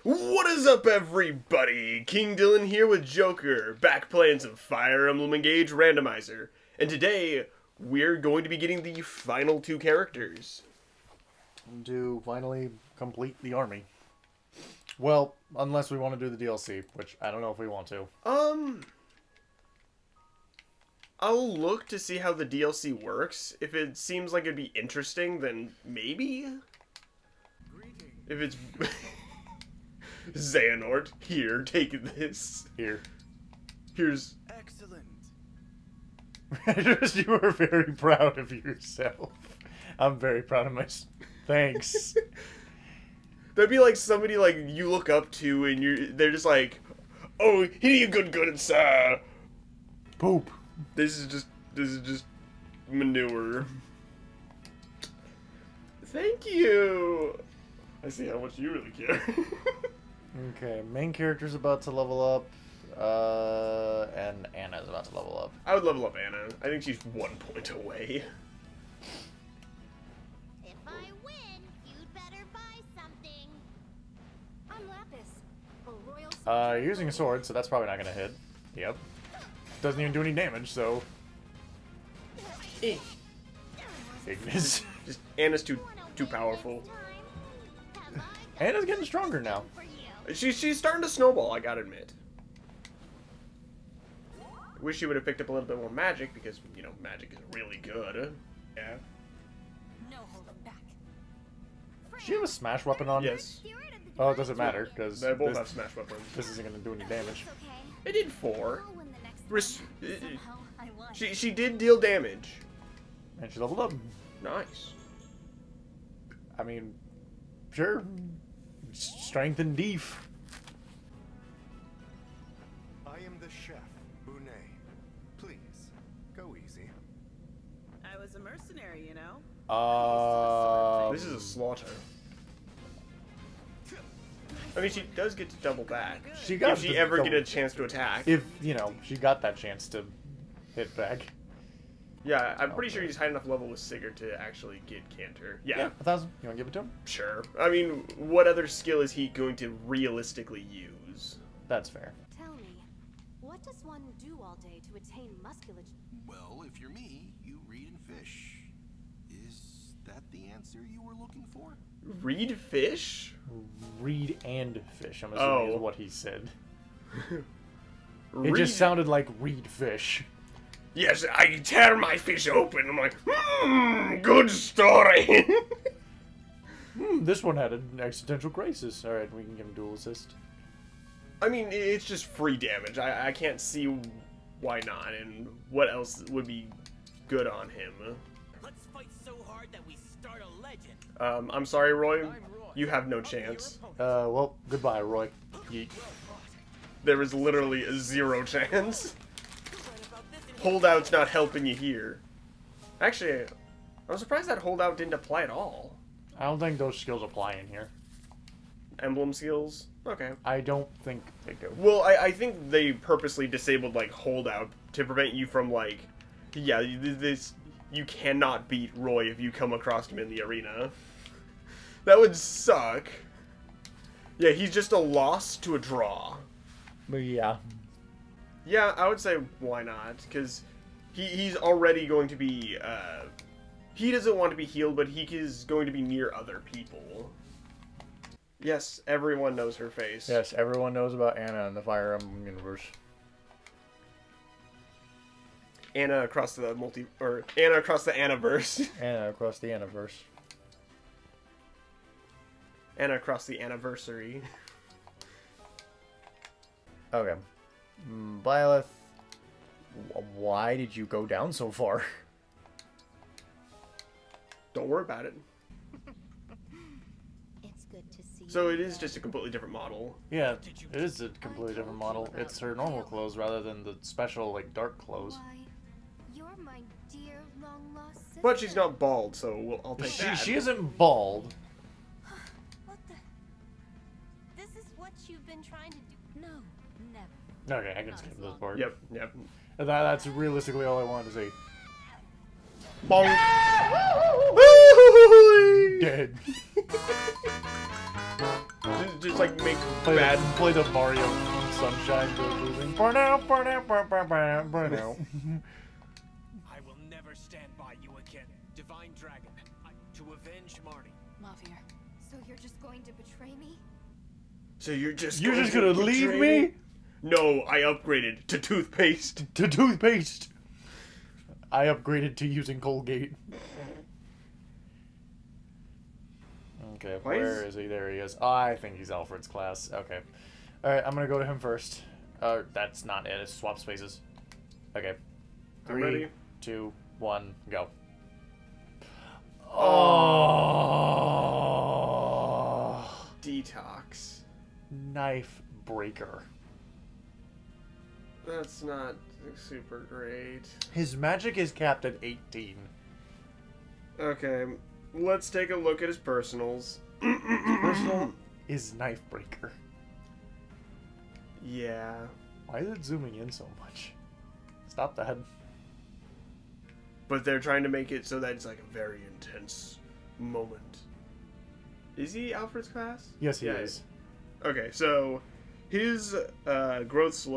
What is up, everybody? King Dylin here with Joker, back playing some Fire Emblem Engage Randomizer. And today, we're going to be getting the final two characters. To finally complete the army. Well, unless we want to do the DLC, which I don't know if we want to. I'll look to see how the DLC works. If it seems like it'd be interesting, then maybe? If it's... Xehanort, here, take this. Here. Here's... Excellent. You were very proud of yourself. I'm very proud of myself. Thanks. That'd be like somebody like you look up to and they're just like, oh, he did good, sir. Poop. This is just manure. Thank you. I see how much you really care. Okay, main character's about to level up, and Anna's about to level up. I would level up Anna. I think she's 1 point away. If I win, you'd better buy something. I'm Lapis, a royal You're using a sword, so that's probably not gonna hit. Yep. Doesn't even do any damage, so... Ignis. Just Anna's too powerful. Anna's getting stronger now. She's starting to snowball, I gotta admit. Wish she would have picked up a little bit more magic, because, you know, magic is really good. Yeah. No holding back. Does she have a smash weapon on? Yes. Oh, it doesn't matter, because They both have smash weapons. this isn't gonna do any damage. It did 4. Somehow I won. She did deal damage. And she leveled up. Nice. I mean, sure. Strength and def. I am the chef, Bonet. Please, go easy. I was a mercenary, you know? This is a slaughter. I mean, she does get to double back. If she ever get a chance to attack. If, you know, she got that chance to hit back. Yeah, I'm pretty sure he's high enough level with Sigurd to actually get Cantor. Yeah. 1,000. You want to give it to him? Sure. I mean, what other skill is he going to realistically use? That's fair. Tell me, what does one do all day to attain musculature? Well, if you're me, you read and fish. Is that the answer you were looking for? Read fish? Read and fish, I'm assuming is what he said. It Read... just sounded like read fish. Yes, I tear my fish open. I'm like, good story. This one had an existential crisis. Alright, we can give him dual assist. I mean, it's just free damage. I can't see why not, and what else would be good on him. Let's fight so hard that we start a legend. I'm sorry, Roy. You have no chance. Well, goodbye, Roy. Yeet. There is literally a 0 chance. Holdout's not helping you here. Actually, I'm surprised that holdout didn't apply at all. I don't think those skills apply in here. Emblem skills? Okay. I don't think they do. Well, I think they purposely disabled, like, holdout to prevent you from, like... Yeah, you cannot beat Roy if you come across him in the arena. That would suck. Yeah, he's just a loss to a draw. But yeah. Yeah, I would say why not, because he's already going to be, he doesn't want to be healed, but he is going to be near other people. Yes, everyone knows her face. Yes, everyone knows about Anna in the Fire Emblem universe. Anna across the Anna across the Annaverse. Anna across the Annaverse. Anna across the anniversary. Okay. Byleth, why did you go down so far? Don't worry about it. It's good to see. So it is just a completely different model. Yeah, it is a completely different model. It's her normal clothes rather than the special, like, dark clothes. Why, you're my dear long-lost sister. But she's not bald, so I'll take that. She isn't bald. What the? This is what you've been trying to do. No, never. Okay, I can skip this part. Yep. That's realistically all I wanted to say. Bonk. Dead. just like make Play bad. play the Mario Sunshine music. Burn out, burn out, burn out, burn out, burn out. I will never stand by you again, Divine Dragon, to avenge Marty. Mafia. So you're just going to betray me? So you're just gonna leave me? No, I upgraded to toothpaste. To toothpaste. I upgraded to using Colgate. Okay, where is he? There he is. Oh, I think he's Alfred's class. Okay. Alright, I'm gonna go to him first. That's not it. It's swap spaces. Okay. I'm 3, ready. 2, 1, go. Oh. Detox. Knife breaker. That's not super great. His magic is capped at 18. Okay, let's take a look at his personals. Personal is knife breaker. Yeah. Why is it zooming in so much? Stop that. But they're trying to make it so that it's like a very intense moment. Is he Alfred's class? Yes, he Yeah, is. Okay, so his growths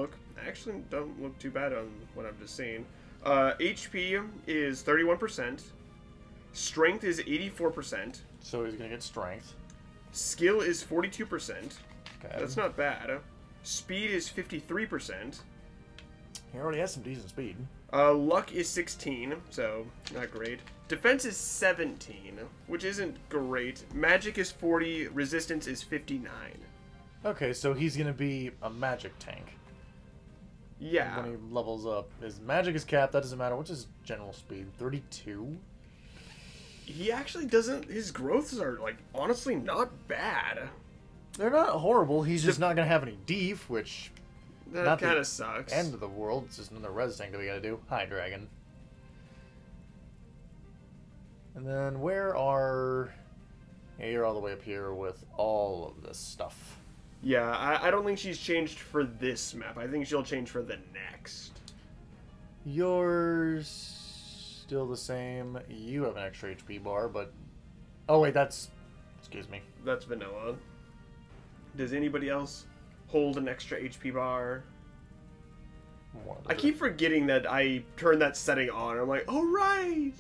actually don't look too bad on what I'm just seeing. HP is 31%. Strength is 84%. So he's gonna get strength. Skill is 42%. Okay. That's not bad. Speed is 53%. He already has some decent speed. Luck is 16, so not great. Defense is 17, which isn't great. Magic is 40. Resistance is 59. Okay, so he's gonna be a magic tank. Yeah. When he levels up. His magic is capped, that doesn't matter. What's his general speed? 32? He actually doesn't... His growths are, like, honestly not bad. They're not horrible, he's just not gonna have any deef, which... That not kind the of sucks. end of the world, it's just another res tank that we gotta do. Hi, dragon. And then where are... Yeah, you're all the way up here with all of this stuff. Yeah, I don't think she's changed for this map. I think she'll change for the next. Yours... still the same. You have an extra HP bar, but... Oh, wait, that's... Excuse me. That's vanilla. Does anybody else hold an extra HP bar? I keep forgetting that I turned that setting on. I'm like, oh, right!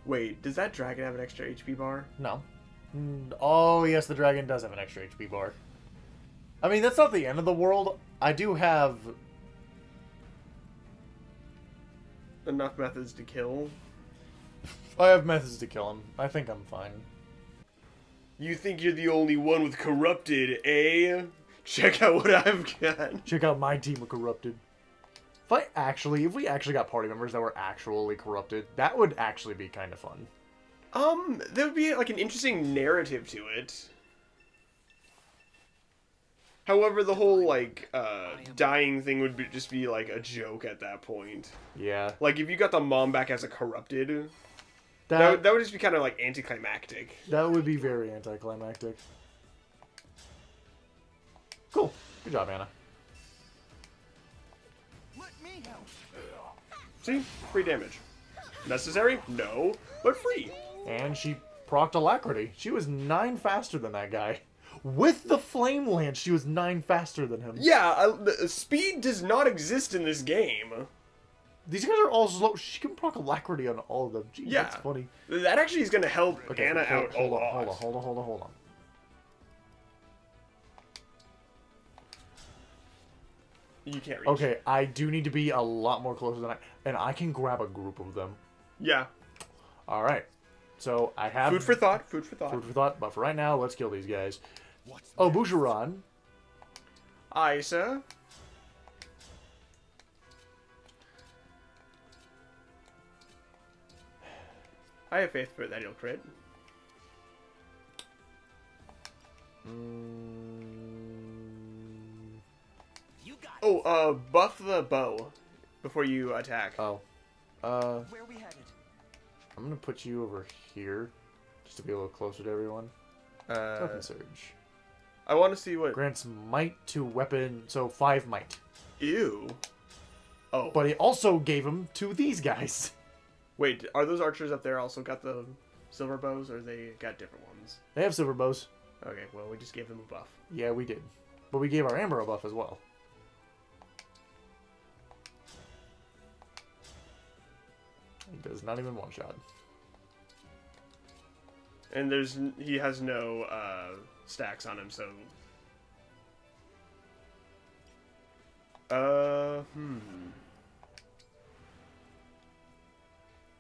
Wait, does that dragon have an extra HP bar? No. Oh, yes, the dragon does have an extra HP bar. I mean, that's not the end of the world. I do have... Enough methods to kill. I have methods to kill him. I think I'm fine. You think you're the only one with corrupted, eh? Check out what I've got. Check out my team of corrupted. If we actually got party members that were actually corrupted, that would actually be kind of fun. There would be like an interesting narrative to it. However, the whole like dying thing would just be like a joke at that point. Yeah. Like if you got the mom back as a corrupted, That that would just be kind of like anticlimactic. that would be very anticlimactic. Cool. Good job, Anna. Let me help. See, free damage. Necessary? No, but free. And she procced Alacrity. She was 9 faster than that guy. With the Flame Lance, she was 9 faster than him. Yeah, speed does not exist in this game. These guys are all slow. She can proc Alacrity on all of them. Jeez, Yeah. that's funny. That actually is going to help Okay, Anna out a lot. hold on. You can't reach. Okay, I do need to be a lot more closer than and I can grab a group of them. Yeah. All right. So I have Food for thought. Food for thought. Food for thought. But for right now, let's kill these guys. What's Oh, Boucheron. Isa. I have faith that he'll crit. You got Oh, buff the bow before you attack. Oh. where we headed. I'm gonna put you over here, just to be a little closer to everyone. Weapon surge. I want to see what. Grants might to weapon, so 5 might. Ew. Oh, But he also gave him to these guys. wait, are those archers up there also got the silver bows, or they got different ones? They have silver bows. Okay, well, we just gave him a buff. Yeah, we did. But we gave our Amber a buff as well. He does not even one-shot. And he has no stacks on him, so...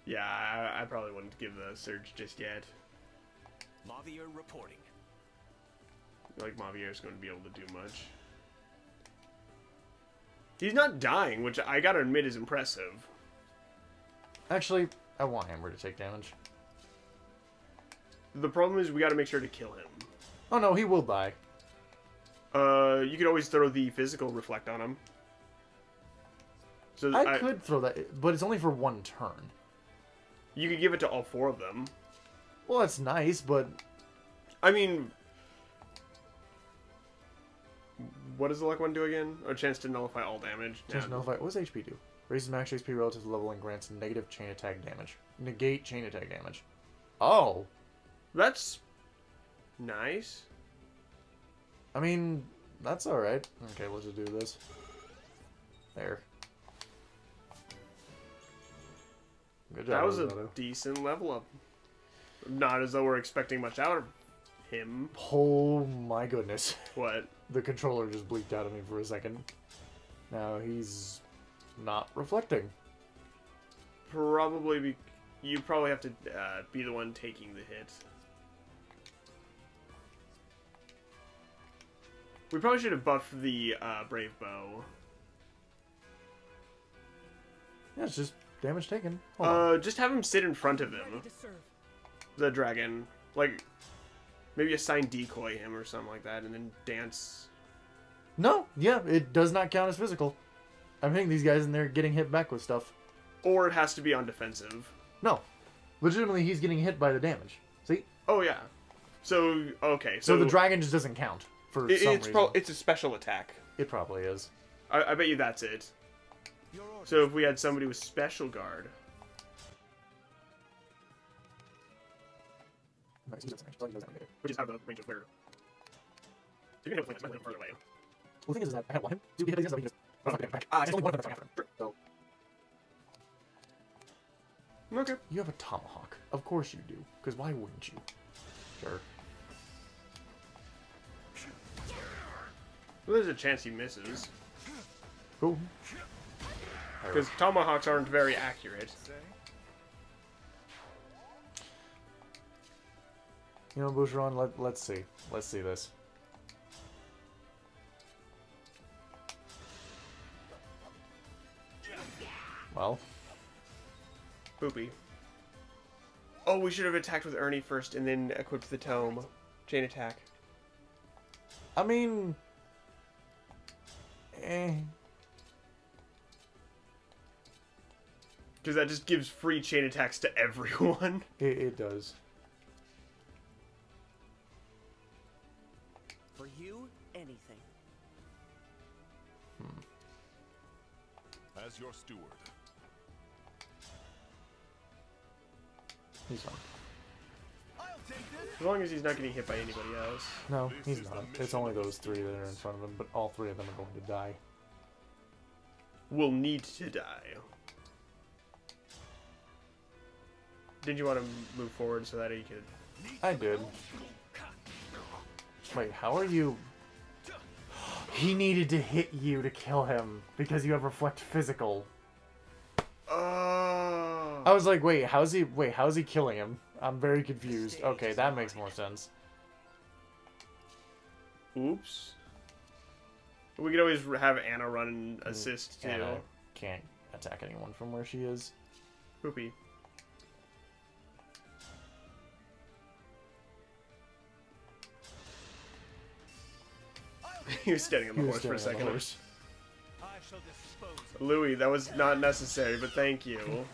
Yeah, I probably wouldn't give the surge just yet. Mavier reporting. Like, Mavier's going to be able to do much. He's not dying, which I gotta admit is impressive. Actually, I want Amber to take damage. The problem is we gotta make sure to kill him. Oh no, he will die. You could always throw the physical reflect on him. So I could throw that, but it's only for one turn. You could give it to all 4 of them. Well, that's nice, but... I mean... What does the luck one do again? A chance to nullify all damage. Chance to nullify... What does HP do? Raises max HP relative to level and grants negative chain attack damage. Negate chain attack damage. Oh! That's... nice. I mean, that's alright. Okay, let's just do this. There. Good job. That was a decent level up. Not as though we're expecting much out of him. Oh my goodness. What? The controller just bleeped out at me for a second. Now he's not reflecting. Probably you probably have to be the one taking the hit. We probably should have buffed the Brave Bow. Yeah, it's just damage taken. Hold on. Just have him sit in front of him. The dragon. Like, maybe assign decoy him or something like that, and then dance. No, yeah, it does not count as physical. I'm hitting these guys and they're getting hit back with stuff. Or it has to be on defensive. No. Legitimately, he's getting hit by the damage. See? Oh, yeah. So, okay. So the dragon just doesn't count for some reason. It's a special attack. It probably is. I bet you that's it. So if we had somebody with special guard. Which is out of the range of where... So you're going to have to play further away. Well, the thing is that I kind of want him to get hit against him. There's only one of them after him. So. Okay. You have a tomahawk. Of course you do. Because why wouldn't you? Sure. Well, there's a chance he misses. Cool. Because tomahawks aren't very accurate. You know, Boucheron, let's see. Let's see this. Well. Boopy. Oh, we should have attacked with Ernie first and then equipped the tome. Chain attack. I mean... Because that just gives free chain attacks to everyone. It does. For you, anything. As your steward. He's fine. I'll take this. As long as he's not getting hit by anybody else. No, he's not. It's only those 3 that are in front of him, but all 3 of them are going to die. Will need to die. Did you want to move forward so that he could... I did. Wait, how are you... He needed to hit you to kill him because you have reflect physical. I was like, wait, how's he killing him? I'm very confused. Okay, that makes more sense. Oops. We could always have Anna run and assist too. Anna can't attack anyone from where she is. Poopy. He was standing on the horse for a second. I shall dispose of Louis, that was not necessary, but thank you.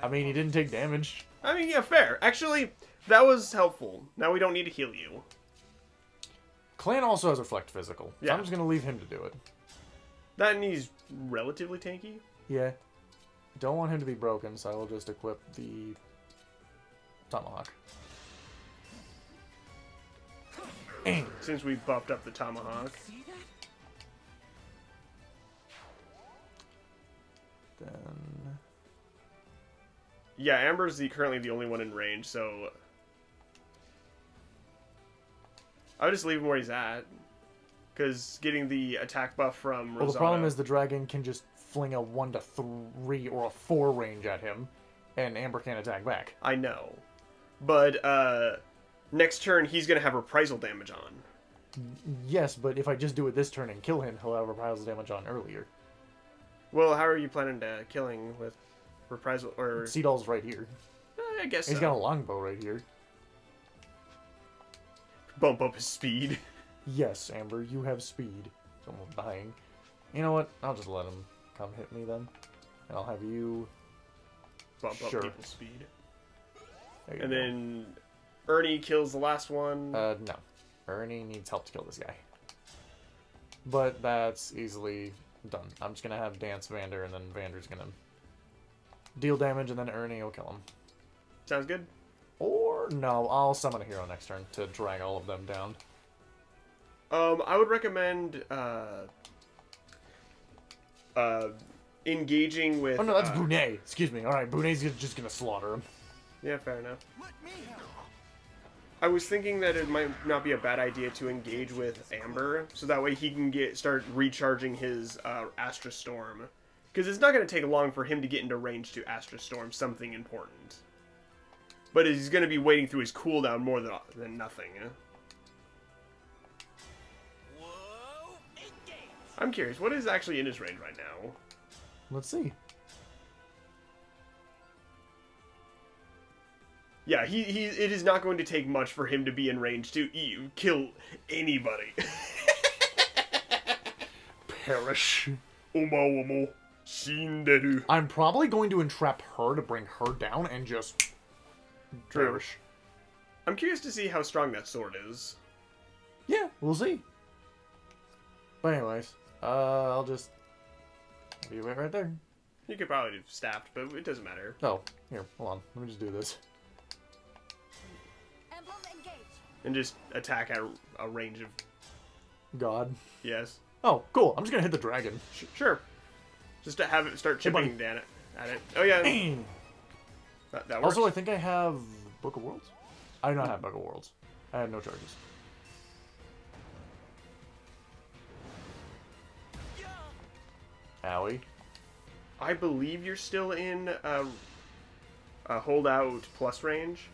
I mean, he didn't take damage. I mean, yeah, fair. Actually, that was helpful. Now we don't need to heal you. Clan also has reflect physical. So Yeah. I'm just gonna leave him to do it. That and he's relatively tanky. Yeah. Don't want him to be broken, so I will just equip the tomahawk. since we buffed up the tomahawk. See that? Then... Yeah, Amber's currently the only one in range, so... I would just leave him where he's at. Because getting the attack buff from Rosado... Well, the problem is the dragon can just fling a 1 to 3 or a 4 range at him, and Amber can't attack back. I know. But, next turn, he's going to have reprisal damage on. Yes, but if I just do it this turn and kill him, he'll have reprisal damage on earlier. Well, how are you planning to killing with reprisal, or... Seadoll's right here. I guess He's so. got a longbow right here. Bump up his speed. Yes, Amber, you have speed. Someone dying. You know what? I'll just let him come hit me then. And I'll have you... Bump Sure. up people's speed. There you And go. then Ernie kills the last one. No. Ernie needs help to kill this guy. But that's easily done. I'm just gonna have Dance Vander, and then Vander's gonna deal damage, and then Ernie will kill him. Sounds good. Or, no, I'll summon a hero next turn to drag all of them down. I would recommend engaging with... Oh no, that's Brunei. Excuse me. Alright, Brunei's just gonna slaughter him. Yeah, fair enough. Let me help. I was thinking that it might not be a bad idea to engage with Amber, so that way he can start recharging his Astra Storm. Because it's not going to take long for him to get into range to Astra Storm something important. But he's going to be waiting through his cooldown more than nothing. Whoa! Engage! I'm curious, what is actually in his range right now? Let's see. Yeah, it is not going to take much for him to be in range to kill anybody. Perish. Omo, shinderu. I'm probably going to entrap her to bring her down and just... True. perish. I'm curious to see how strong that sword is. Yeah, we'll see. But anyways, I'll just... be right there. You could probably have staffed, but it doesn't matter. Oh, here, hold on. Let me just do this. Emblem engage. And just attack at a range of... God. Yes. Oh, cool. I'm just gonna hit the dragon. Sure. Just to have it start buddy. chipping down at it. Oh, yeah. That works. Also, I think I have Book of Worlds. I do not have Book of Worlds. I have no charges. Owie. I believe you're still in a holdout plus range.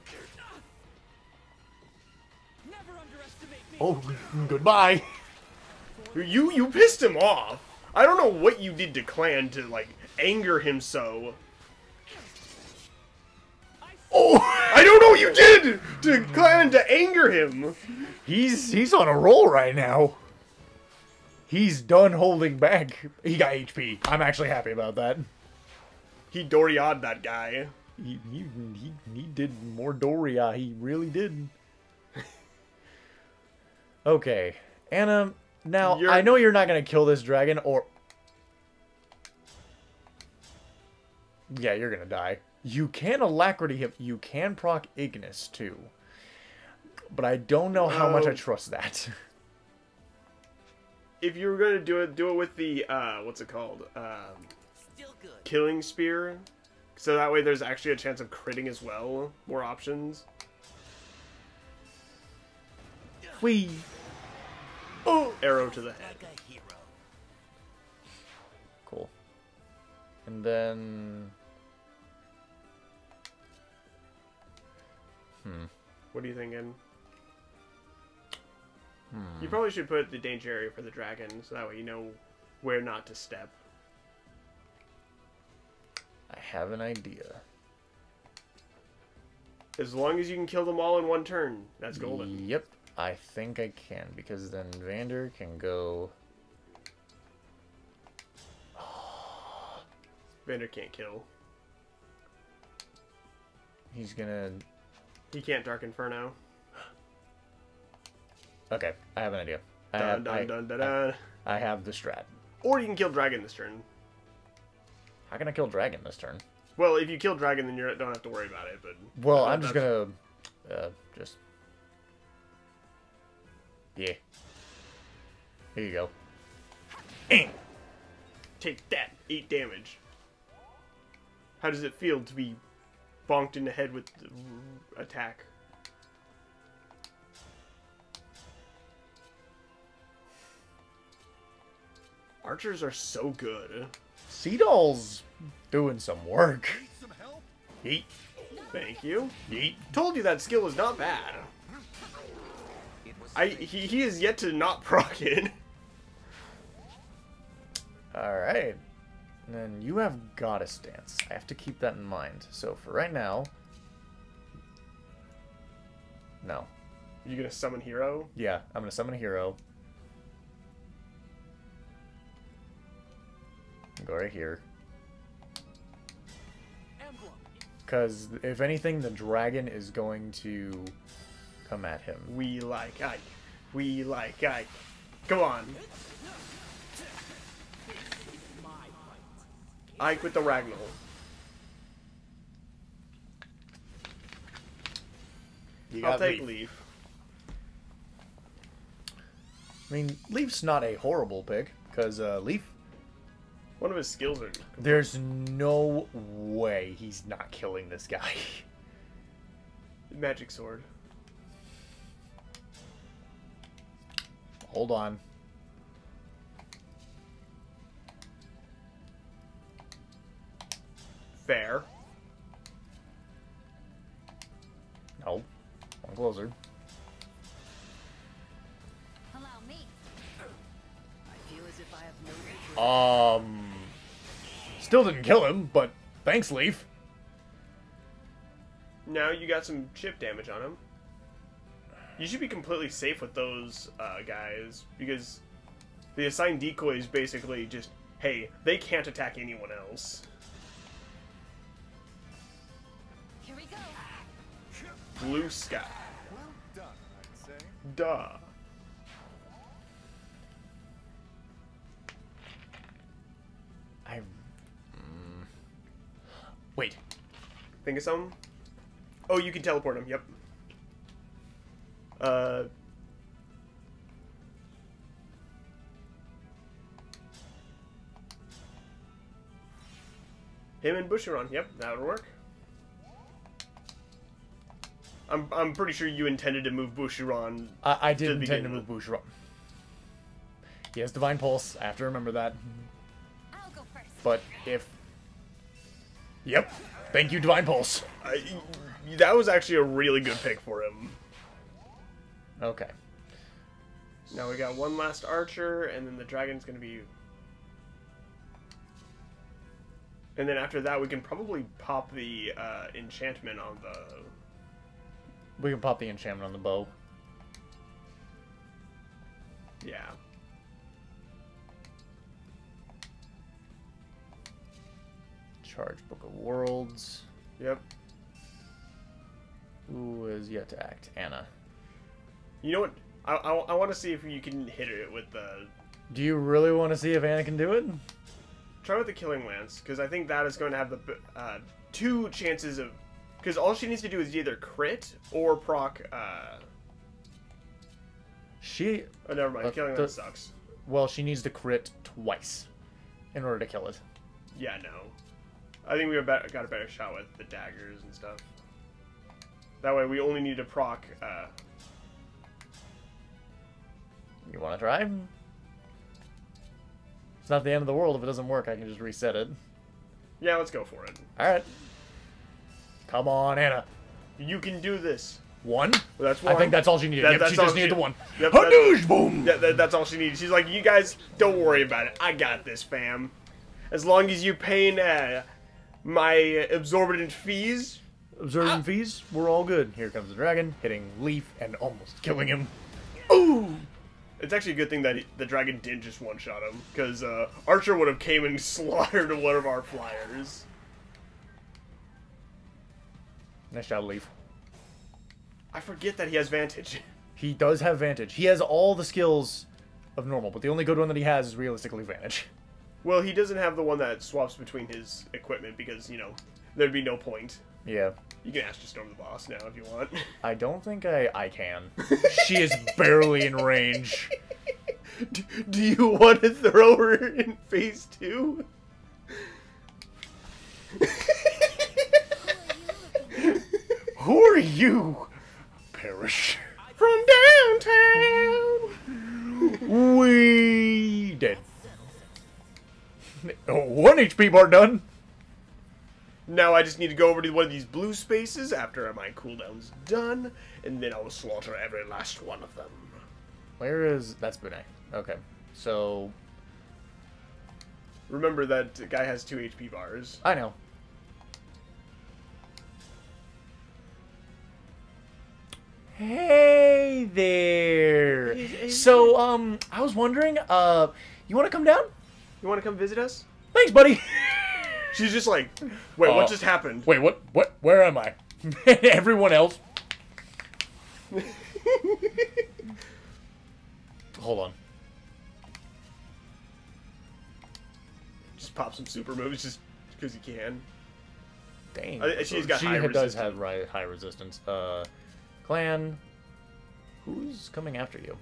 Never underestimate me. Oh, goodbye. You pissed him off. I don't know what you did to Clan to, like, anger him so. Oh! I don't know what you did to Clan to anger him. He's on a roll right now. He's done holding back. He got HP. I'm actually happy about that. He Doria'd that guy. He did more Doria. He really did. Okay. Anna, now, I know you're not going to kill this dragon, or... Yeah, you're going to die. You can Alacrity him. You can proc Ignis, too. But I don't know how much I trust that. If you were gonna do it with the what's it called? Still good. Killing spear. So that way there's actually a chance of critting as well. More options. Whee! Oh! Arrow to the head. Like a hero. Cool. And then... What are you thinking? You probably should put the danger area for the dragon, so that way you know where not to step. I have an idea. As long as you can kill them all in one turn, that's golden. Yep, I think I can, because then Vander can go... Vander can't kill. He's gonna... He can't Dark Inferno. Okay, I have an idea. I have the strat. Or you can kill dragon this turn. How can I kill dragon this turn? Well, if you kill dragon, then you don't have to worry about it. But Well, I'm just gonna... just... Yeah. Here you go. Take that. 8 damage. How does it feel to be bonked in the head with the attack? Archers are so good. Sea-Doll's doing some work. Need some help? Yeet. Thank you. Yeet. Told you that skill is not bad. He is yet to not proc it. Alright. Then you have Goddess Dance. I have to keep that in mind. So for right now... No. You gonna summon hero? Yeah, I'm going to summon a hero. Go right here. Emblem. Because if anything, the dragon is going to come at him. We like Ike. We like Ike. Come on. Ike with the Ragnall. I'll take Leaf. I mean, Leaf's not a horrible pick, because Leaf... One of his skills are... There's no way he's not killing this guy. Magic sword. Hold on. Fair. No. One closer. Allow me. I feel as if I have no Still didn't kill him, but thanks, Leaf. Now you got some chip damage on him. You should be completely safe with those guys, because the assigned decoy is basically just, hey, they can't attack anyone else. Here we go. Blue sky. Well done, I'd say. Duh. Wait. Think of something? Oh, you can teleport him, yep. Him and Bushiron, yep, that would work. I'm pretty sure you intended to move Bushiron. I did intend to begin move Bushiron. He has Divine Pulse. I have to remember that. I'll go first. But if... Yep. Thank you, Divine Pulse. That was actually a really good pick for him. Okay. Now we got one last archer, and then the dragon's gonna be... And then after that, we can probably pop the enchantment on the... We can pop the enchantment on the bow. Yeah. Charge Book of Worlds. Yep. Who is yet to act? Anna. You know what? I want to see if you can hit it with the... Do you really want to see if Anna can do it? Try with the Killing Lance, because I think that is going to have the 2 chances of... Because all she needs to do is either crit or proc... She... Oh, never mind. Killing Lance sucks. Well, she needs to crit twice in order to kill it. Yeah, no. I think we got a better shot with the daggers and stuff. That way we only need to proc... You want to try? It's not the end of the world. If it doesn't work, I can just reset it. Yeah, let's go for it. Alright. Come on, Anna. You can do this. One? Well, that's one. I think that's all she needed. Yep, That's she all just needed the one. Yep, Hadoosh boom! That's all she needed. She's like, you guys, don't worry about it. I got this, fam. As long as you paying my absorbent fees. Observing fees, we're all good. Here comes the dragon, hitting Leaf and almost killing him. Ooh! It's actually a good thing that the dragon didn't just one-shot him, because Archer would have came and slaughtered one of our flyers. Nice job, Leaf. I forget that he has Vantage. He does have Vantage. He has all the skills of normal, but the only good one that he has is realistically Vantage. Well, he doesn't have the one that swaps between his equipment, because, you know, there'd be no point. Yeah. You can ask to storm the boss now if you want. I don't think I can. She is barely in range. Do you want to throw her in phase 2? Who are you? Perish. From downtown. We dead. Oh, 1 HP bar done. Now I just need to go over to one of these blue spaces after my cooldown's done, and then I will slaughter every last one of them. Where is... That's Bune. Okay. So... Remember that guy has 2 HP bars. I know. Hey there. So, I was wondering, you want to come down? You want to come visit us? Thanks, buddy. She's just like, wait, what just happened? Wait, what? Where am I? Everyone else. Hold on. Just pop some super moves just because you can. Dang. She's got high She does resistance. have high resistance. Clan. Who's coming after you?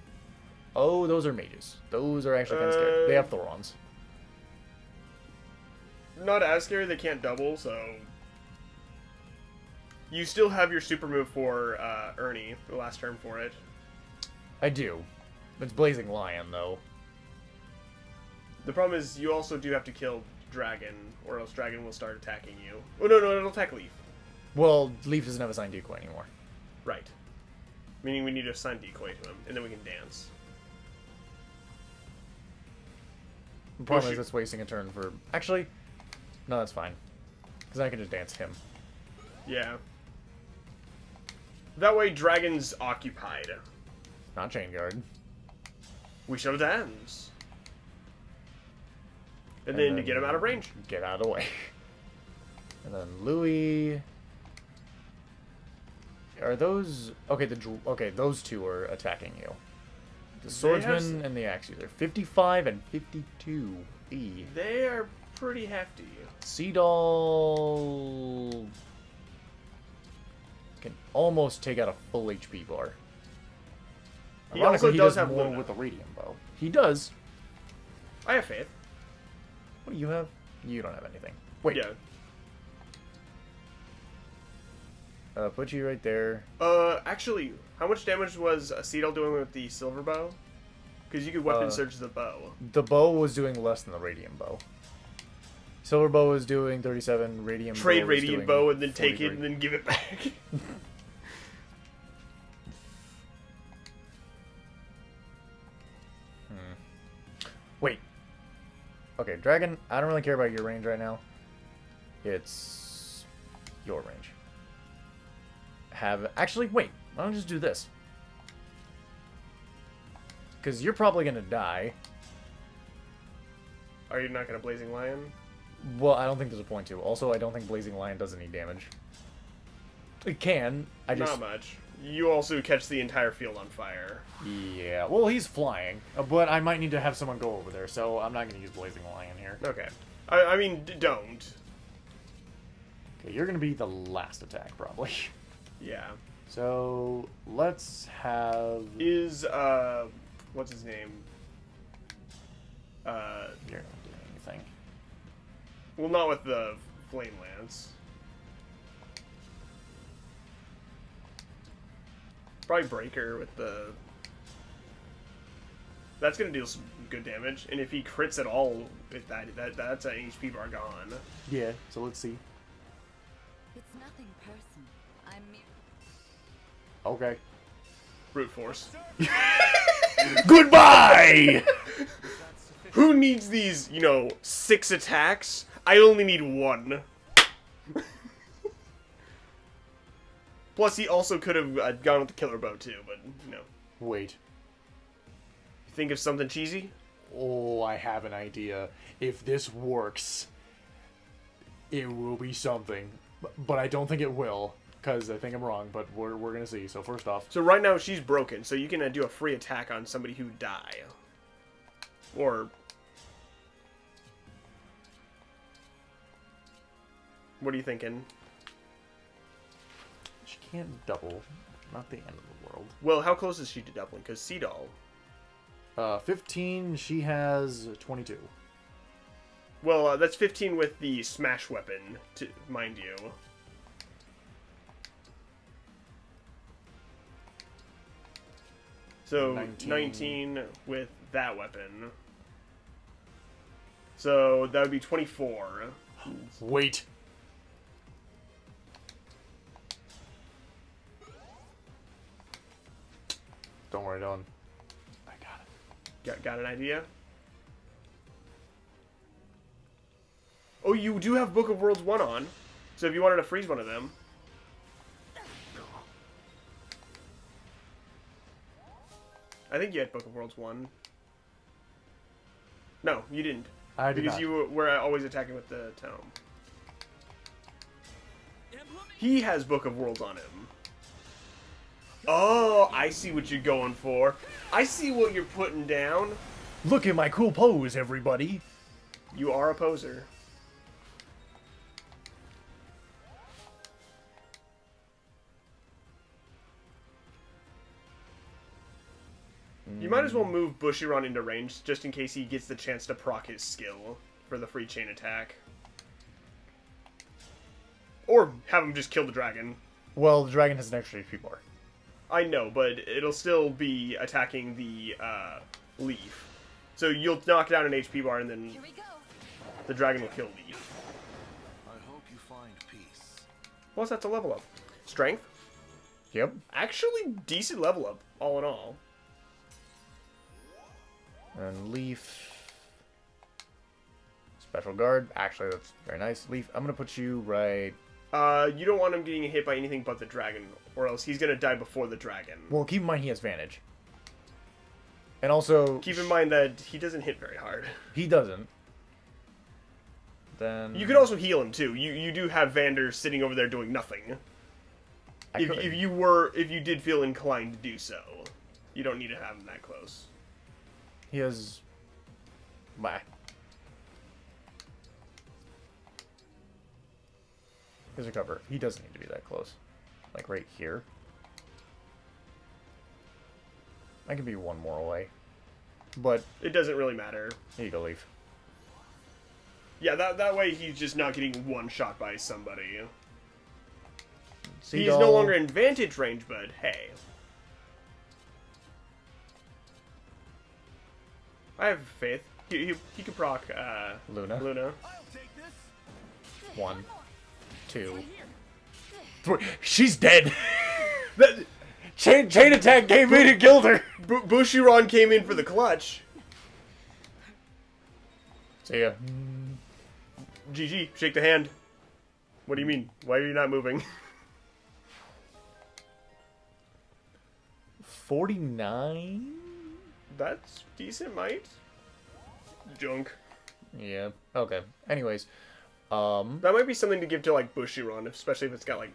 Oh, those are mages. Those are actually kind of scary. They have Thorons. Not as scary, they can't double, so... You still have your super move for Ernie, the last turn for it. I do. It's Blazing Lion, though. The problem is you also do have to kill Dragon, or else Dragon will start attacking you. Oh, no, it'll attack Leaf. Well, Leaf doesn't have a signed decoy anymore. Right. Meaning we need to assign decoy to him, and then we can dance. The problem is shoot. it's wasting a turn for... Actually, no, that's fine. Because I can just dance him. Yeah. That way Dragon's occupied. Not Chain Guard. We shall dance. And then to get him out of range. Get out of the way. And then Louis... Are those... Okay, okay, those two are attacking you. The Swordsman and the Axe User. 55 and 52. E. They are pretty hefty. Seadoll... can almost take out a full HP bar. He also Ironically, does he have more Luna. with the Radiant Bow. He does. I have faith. What do you have? You don't have anything. Wait. Yeah. Put you right there. Actually, how much damage was Seedle doing with the silver bow? Because you could weapon surge the bow. The bow was doing less than the Radiant Bow. Silver Bow was doing 37, Radiant Trade Bow was Radiant doing Bow and then take 43. it and then give it back. Wait. Okay, Dragon, I don't really care about your range right now. It's your range. Actually, wait. Why don't I just do this? Because you're probably going to die. Are you not going to Blazing Lion? Well, I don't think there's a point to. Also, I don't think Blazing Lion does any damage. It can. Not much. You also catch the entire field on fire. Yeah, well, he's flying. But I might need to have someone go over there, so I'm not going to use Blazing Lion here. Okay. I mean, don't. Okay, you're going to be the last attack, probably. Yeah. So, let's have... Is, what's his name? You're not doing anything. Well, not with the Flame Lance. Probably Breaker with the... That's gonna deal some good damage, and if he crits at all, if that's an HP bar gone. Yeah, so let's see. It's nothing personal. I'm mere... Okay. Brute Force. Goodbye! Who needs these, 6 attacks? I only need 1. Plus, he also could have gone with the Killer Bow, too, but, Wait. Think of something cheesy? Oh, I have an idea. If this works, it will be something. But I don't think it will, because I think I'm wrong, but we're going to see. So first off... So right now, she's broken, so you can do a free attack on somebody who die. Or... What are you thinking? can't double. Not the end of the world. Well, how close is she to doubling? Because Sea-Doll. 15, she has 22. Well, that's 15 with the smash weapon, mind you. So, 19 with that weapon. So, that would be 24. Wait. Don't worry, Dylan. I got it. Got an idea? Oh, you do have Book of Worlds 1 on. So if you wanted to freeze one of them. I think you had Book of Worlds 1. No, you didn't. I did because not. you were always attacking with the tome. He has Book of Worlds on him. Oh, I see what you're going for. I see what you're putting down. Look at my cool pose, everybody. You are a poser. You might as well move Bushiron into range, just in case he gets the chance to proc his skill for the free chain attack. Or have him just kill the dragon. Well, the dragon has an extra HP bar. I know, but it'll still be attacking the Leaf. So you'll knock down an HP bar, and then Here we go. the dragon will kill Leaf. I hope you find peace. What's that to level up? Strength? Yep. Actually, decent level up, all in all. And Leaf. Special guard. Actually, that's very nice. Leaf, I'm going to put you right... You don't want him getting hit by anything but the dragon, or else he's going to die before the dragon. Well, keep in mind he has Vantage. And also... Keep in mind that he doesn't hit very hard. He doesn't. Then... You could also heal him, too. You do have Vander sitting over there doing nothing. If you did feel inclined to do so. You don't need to have him that close. He has... Bye. Here's a cover. He doesn't need to be that close. Like right here. I can be one more away. But... It doesn't really matter. Here you go, Leaf. Yeah, that way he's just not getting one shot by somebody. Sea He's Doll. no longer in vantage range, but hey. I have faith. He can proc Luna. Luna. I'll take this. 1, 2, 3. She's dead! That, Chain attack came in and killed her! Bushiron came in for the clutch. See ya. GG, shake the hand. What do you mean? Why are you not moving? 49? That's decent, mate. Junk. Yeah. Okay. Anyways. That might be something to give to, like, Bushiron, especially if it's got, like,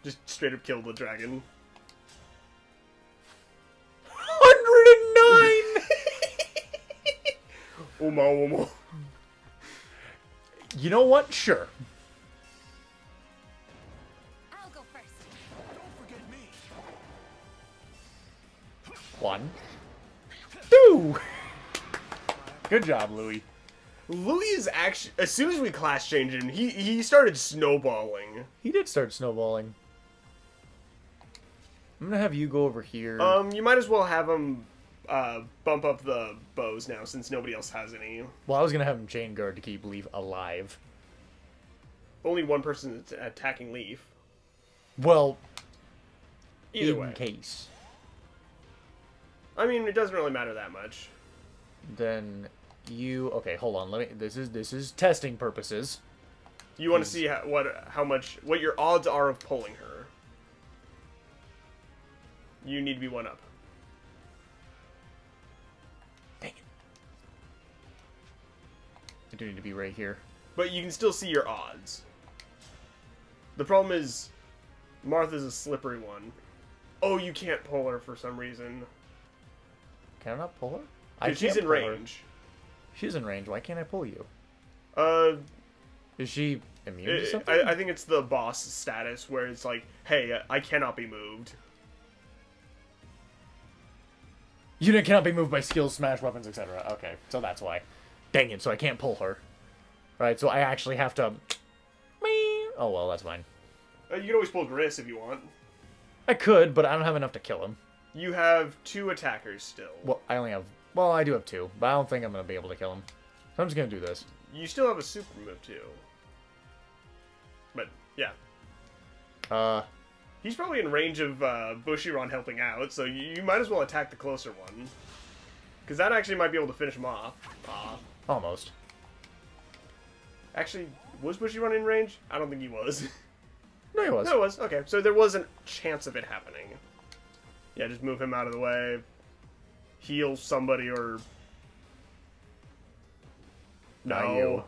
just straight up kill the dragon. 109! Omo. You know what? Sure. I'll go first. Don't forget me. 1, 2! Good job, Louis. Louis is actually, as soon as we class changed him, he started snowballing. He did start snowballing. I'm gonna have you go over here. You might as well have him bump up the bows now, since nobody else has any. Well, I was gonna have him chain guard to keep Leaf alive. Only one person is attacking Leaf. Well, Either in way. case. I mean, it doesn't really matter that much. Then you... Okay, hold on. Let me... This is testing purposes. You want to see what your odds are of pulling her. You need to be one up. Dang it. I do need to be right here. But you can still see your odds. The problem is, Martha's a slippery one. Oh, you can't pull her for some reason. Can I not pull her? Because she's in range. She's in range. Why can't I pull you? Is she immune to something? I think it's the boss status where it's like, hey, I cannot be moved. Unit cannot be moved by skills, smash weapons, etc. Okay, so that's why. Dang it, so I can't pull her. Right, so I actually have to... Oh, well, that's fine. You can always pull Gris if you want. I could, but I don't have enough to kill him. You have 2 attackers still. Well, I only have... Well, I do have 2, but I don't think I'm going to be able to kill him. So I'm just going to do this. You still have a super move, too. But, yeah. He's probably in range of Bushiron helping out, so you might as well attack the closer one. Because that actually might be able to finish him off. Almost. Actually, was Bushiron in range? I don't think he was. No, he was. No, it was. Okay, so there was a chance of it happening. Yeah, just move him out of the way. Heal somebody or... No.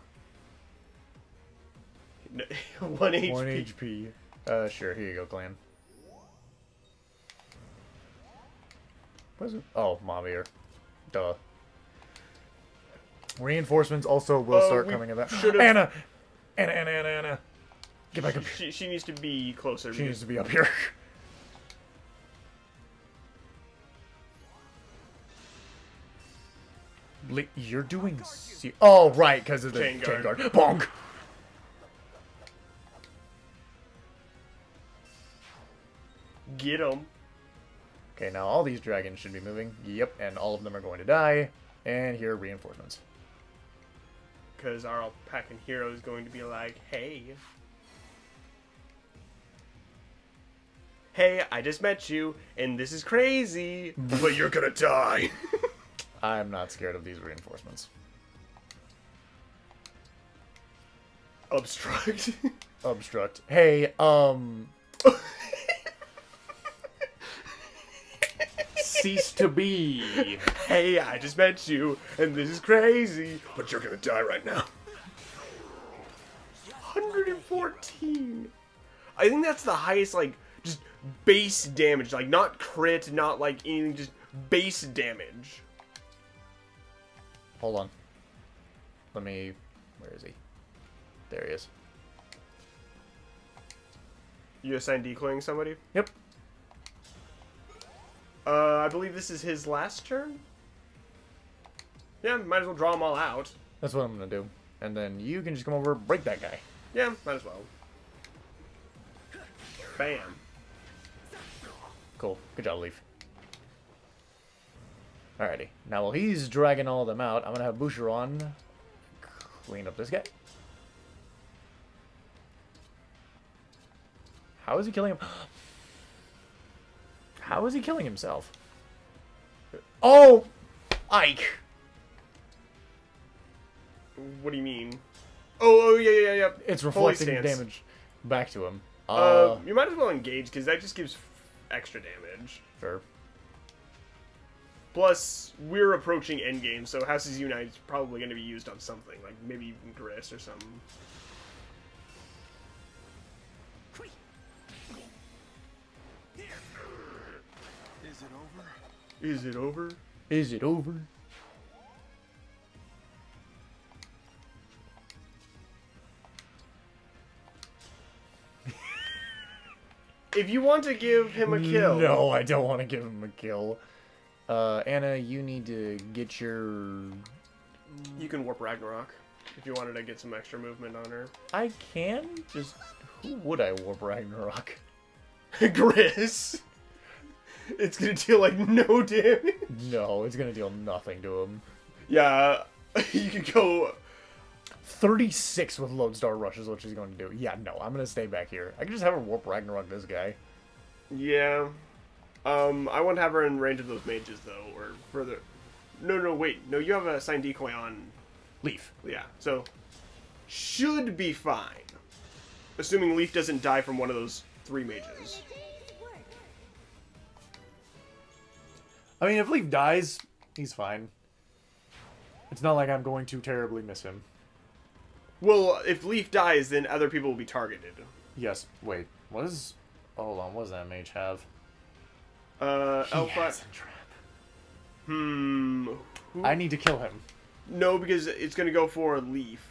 Not you. 1 HP. 1 HP. Sure, here you go, clan. What is it? Oh, Mavier. Duh. Reinforcements also will start coming in that. Anna! Anna! Get back up here. She needs to be closer. She needs to be up here. You're doing... Oh, right, because of the chain guard. Bonk! Get him. Okay, now all these dragons should be moving. Yep, and all of them are going to die. And here are reinforcements. Because our alpacaan hero is going to be like, hey. Hey, I just met you, and this is crazy, but you're gonna die. I'm not scared of these reinforcements. Obstruct. Obstruct. Hey, cease to be. Hey, I just met you, and this is crazy, but you're gonna die right now. 114. I think that's the highest, like, just base damage. Like, not crit, not, like, anything, just base damage. Hold on. Let me... Where is he? There he is. You assign decoying somebody? Yep. I believe this is his last turn? Yeah, might as well draw them all out. That's what I'm gonna do. And then you can just come over and break that guy. Yeah, might as well. Bam. Cool. Good job, Leaf. Alrighty. Now, while he's dragging all of them out, I'm gonna have Bushiron clean up this guy. How is he killing him? How is he killing himself? Oh! Ike! What do you mean? Oh, yeah. It's Holy reflecting stance. damage back to him. You might as well engage, because that just gives extra damage. Sure. Plus, we're approaching endgame, so Houses Unite is probably going to be used on something, like maybe even Gris or something. Is it over? Is it over? Is it over? If you want to give him a kill... No, I don't want to give him a kill. Anna, you need to get your... You can warp Ragnarok, if you wanted to get some extra movement on her. I can? Just... Who would I warp Ragnarok? Gris! It's gonna deal, like, no damage. No, it's gonna deal nothing to him. Yeah, you could go... 36 with Lodestar Rush is what she's going to do. Yeah, no, I'm gonna stay back here. I can just have her warp Ragnarok this guy. Yeah. I won't have her in range of those mages, though, or further... No, wait. No, you have a assigned decoy on... Leaf. Yeah, so... Should be fine. Assuming Leaf doesn't die from one of those 3 mages. I mean, if Leaf dies, he's fine. It's not like I'm going to terribly miss him. Well, if Leaf dies, then other people will be targeted. Yes. Wait. What is... Hold on. What does that mage have? Alpha... has a trap. Who... I need to kill him. No, because it's going to go for Leaf.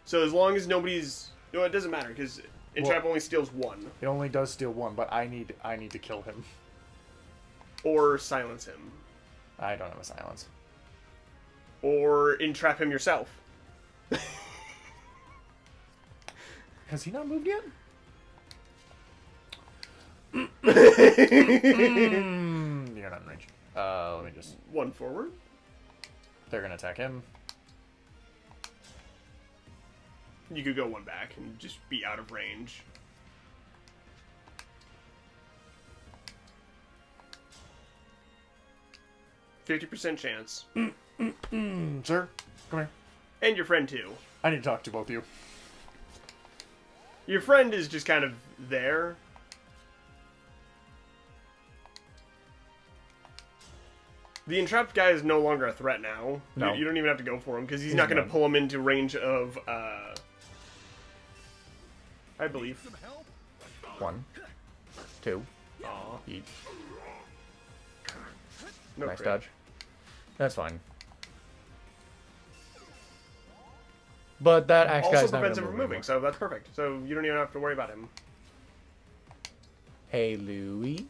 So as long as nobody's... No, it doesn't matter, because Entrap only steals one. It only does steal one, but I need to kill him. Or silence him. I don't have a silence. Or entrap him yourself. Has he not moved yet? You're not in range. Let me just... One forward. They're gonna attack him. You could go one back and just be out of range. %50 chance. Sir, come here. And your friend too. I need to talk to both of you. Your friend is just kind of there. The entrapped guy is no longer a threat now. No. You don't even have to go for him, because he's not going to pull him into range of, I believe. 1, 2. Aw. Eat. No Nice crit. dodge. That's fine. But that axe Also guy's not prevents gonna him from move moving, anymore. so that's perfect. So you don't even have to worry about him. Hey, Louie.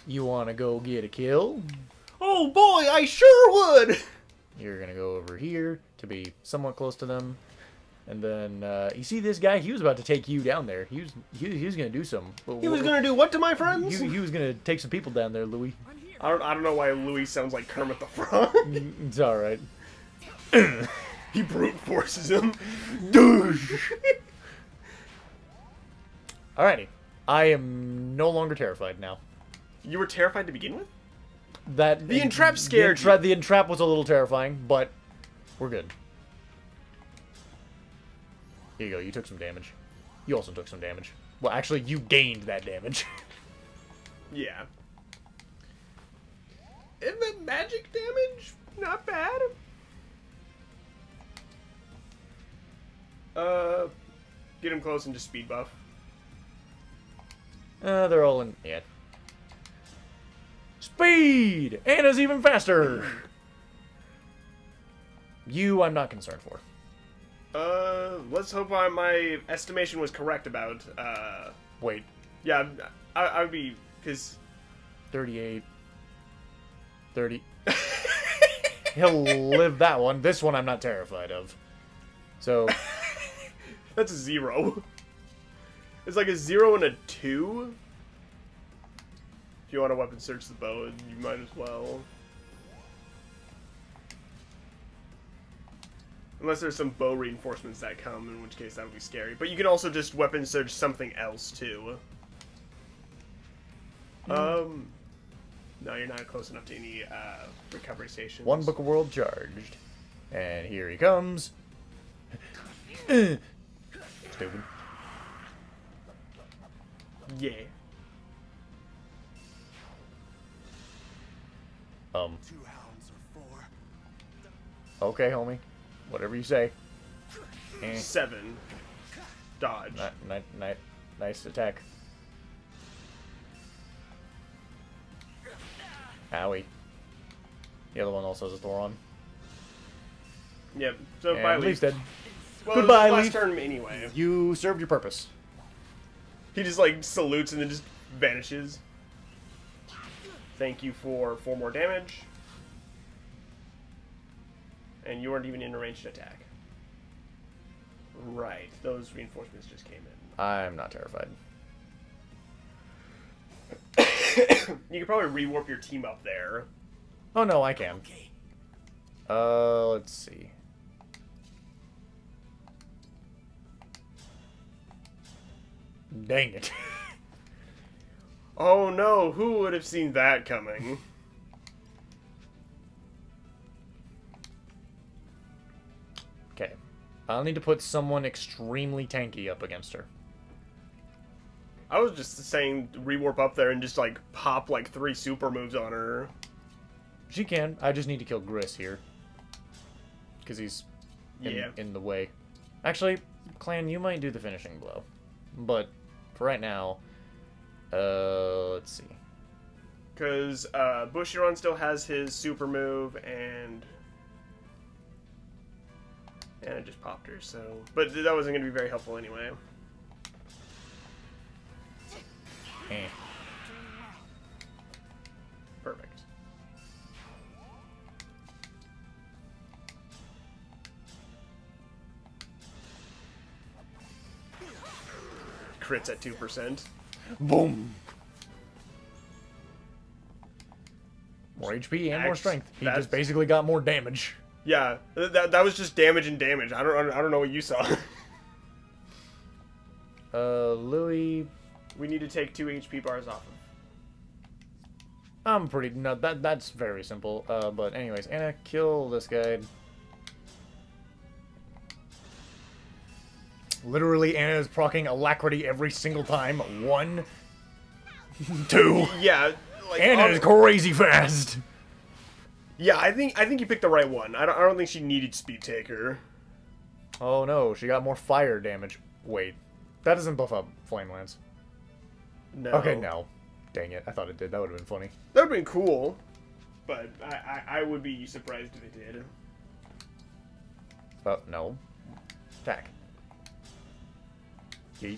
You want to go get a kill? Oh boy, I sure would! You're going to go over here to be somewhat close to them. And then, you see this guy? He was about to take you down there. He was going to do some. He was going to do what to my friends? He was going to take some people down there, Louie. I don't know why Louis sounds like Kermit the Frog. It's alright. He brute forces him. Alrighty. I am no longer terrified now. You were terrified to begin with? The entrap scared you. The entrap was a little terrifying, but we're good. Here you go. You took some damage. You also took some damage. Well, actually, you gained that damage. Yeah. And the magic damage? Not bad. Get him close and just speed buff. They're all in... Yeah. Speed! Anna's even faster! You, I'm not concerned for. Let's hope my estimation was correct about, Wait. Yeah, I would be, because... 38. 30. He'll live that one. This one I'm not terrified of. So... That's a 0. It's like a 0 and a 2. If you want to weapon search the bow, you might as well. Unless there's some bow reinforcements that come, in which case that would be scary. But you can also just weapon search something else, too. No, you're not close enough to any, recovery stations. One Book of World charged. And here he comes. Stupid. Yeah. 2 hounds or 4. Okay, homie. Whatever you say. 7. Dodge. Nice attack. Owie. The other one also has a Thoron. Yep. So And bye, Leaf's Leaf. dead. Well, Goodbye, it was his Leaf. last turn anyway. You served your purpose. He just, like, salutes and then just vanishes. Thank you for 4 more damage. And you weren't even in a ranged attack. Right. Those reinforcements just came in. I'm not terrified. You could probably rewarp your team up there. Oh no, I can. Let's see. Dang it. Oh no, who would have seen that coming? Okay. I'll need to put someone extremely tanky up against her. I was just saying rewarp up there and just, like, pop, like, 3 super moves on her. She can. I just need to kill Gris here. Because he's in the way. Actually, Clan, you might do the finishing blow. But for right now, let's see. Because Bushiron still has his super move, and And it just popped her, so... But that wasn't going to be very helpful anyway. Eh. Perfect. Crits at 2%. Boom. More HP and more strength. He just basically got more damage. Yeah, that was just damage and damage. I don't know what you saw. Louis. We need to take 2 HP bars off him. I'm pretty... No, that's very simple. But anyways, Anna, kill this guy. Literally, Anna is proccing Alacrity every single time. 1, 2. Yeah, like... Anna is crazy fast. Yeah, I think you picked the right one. I don't think she needed Speed Taker. Oh no, she got more fire damage. Wait, that doesn't buff up Flame Lance. No. Okay, no. Dang it, I thought it did. That would have been funny. That would have been cool, but I would be surprised if it did. Oh, no. Attack. Yeet.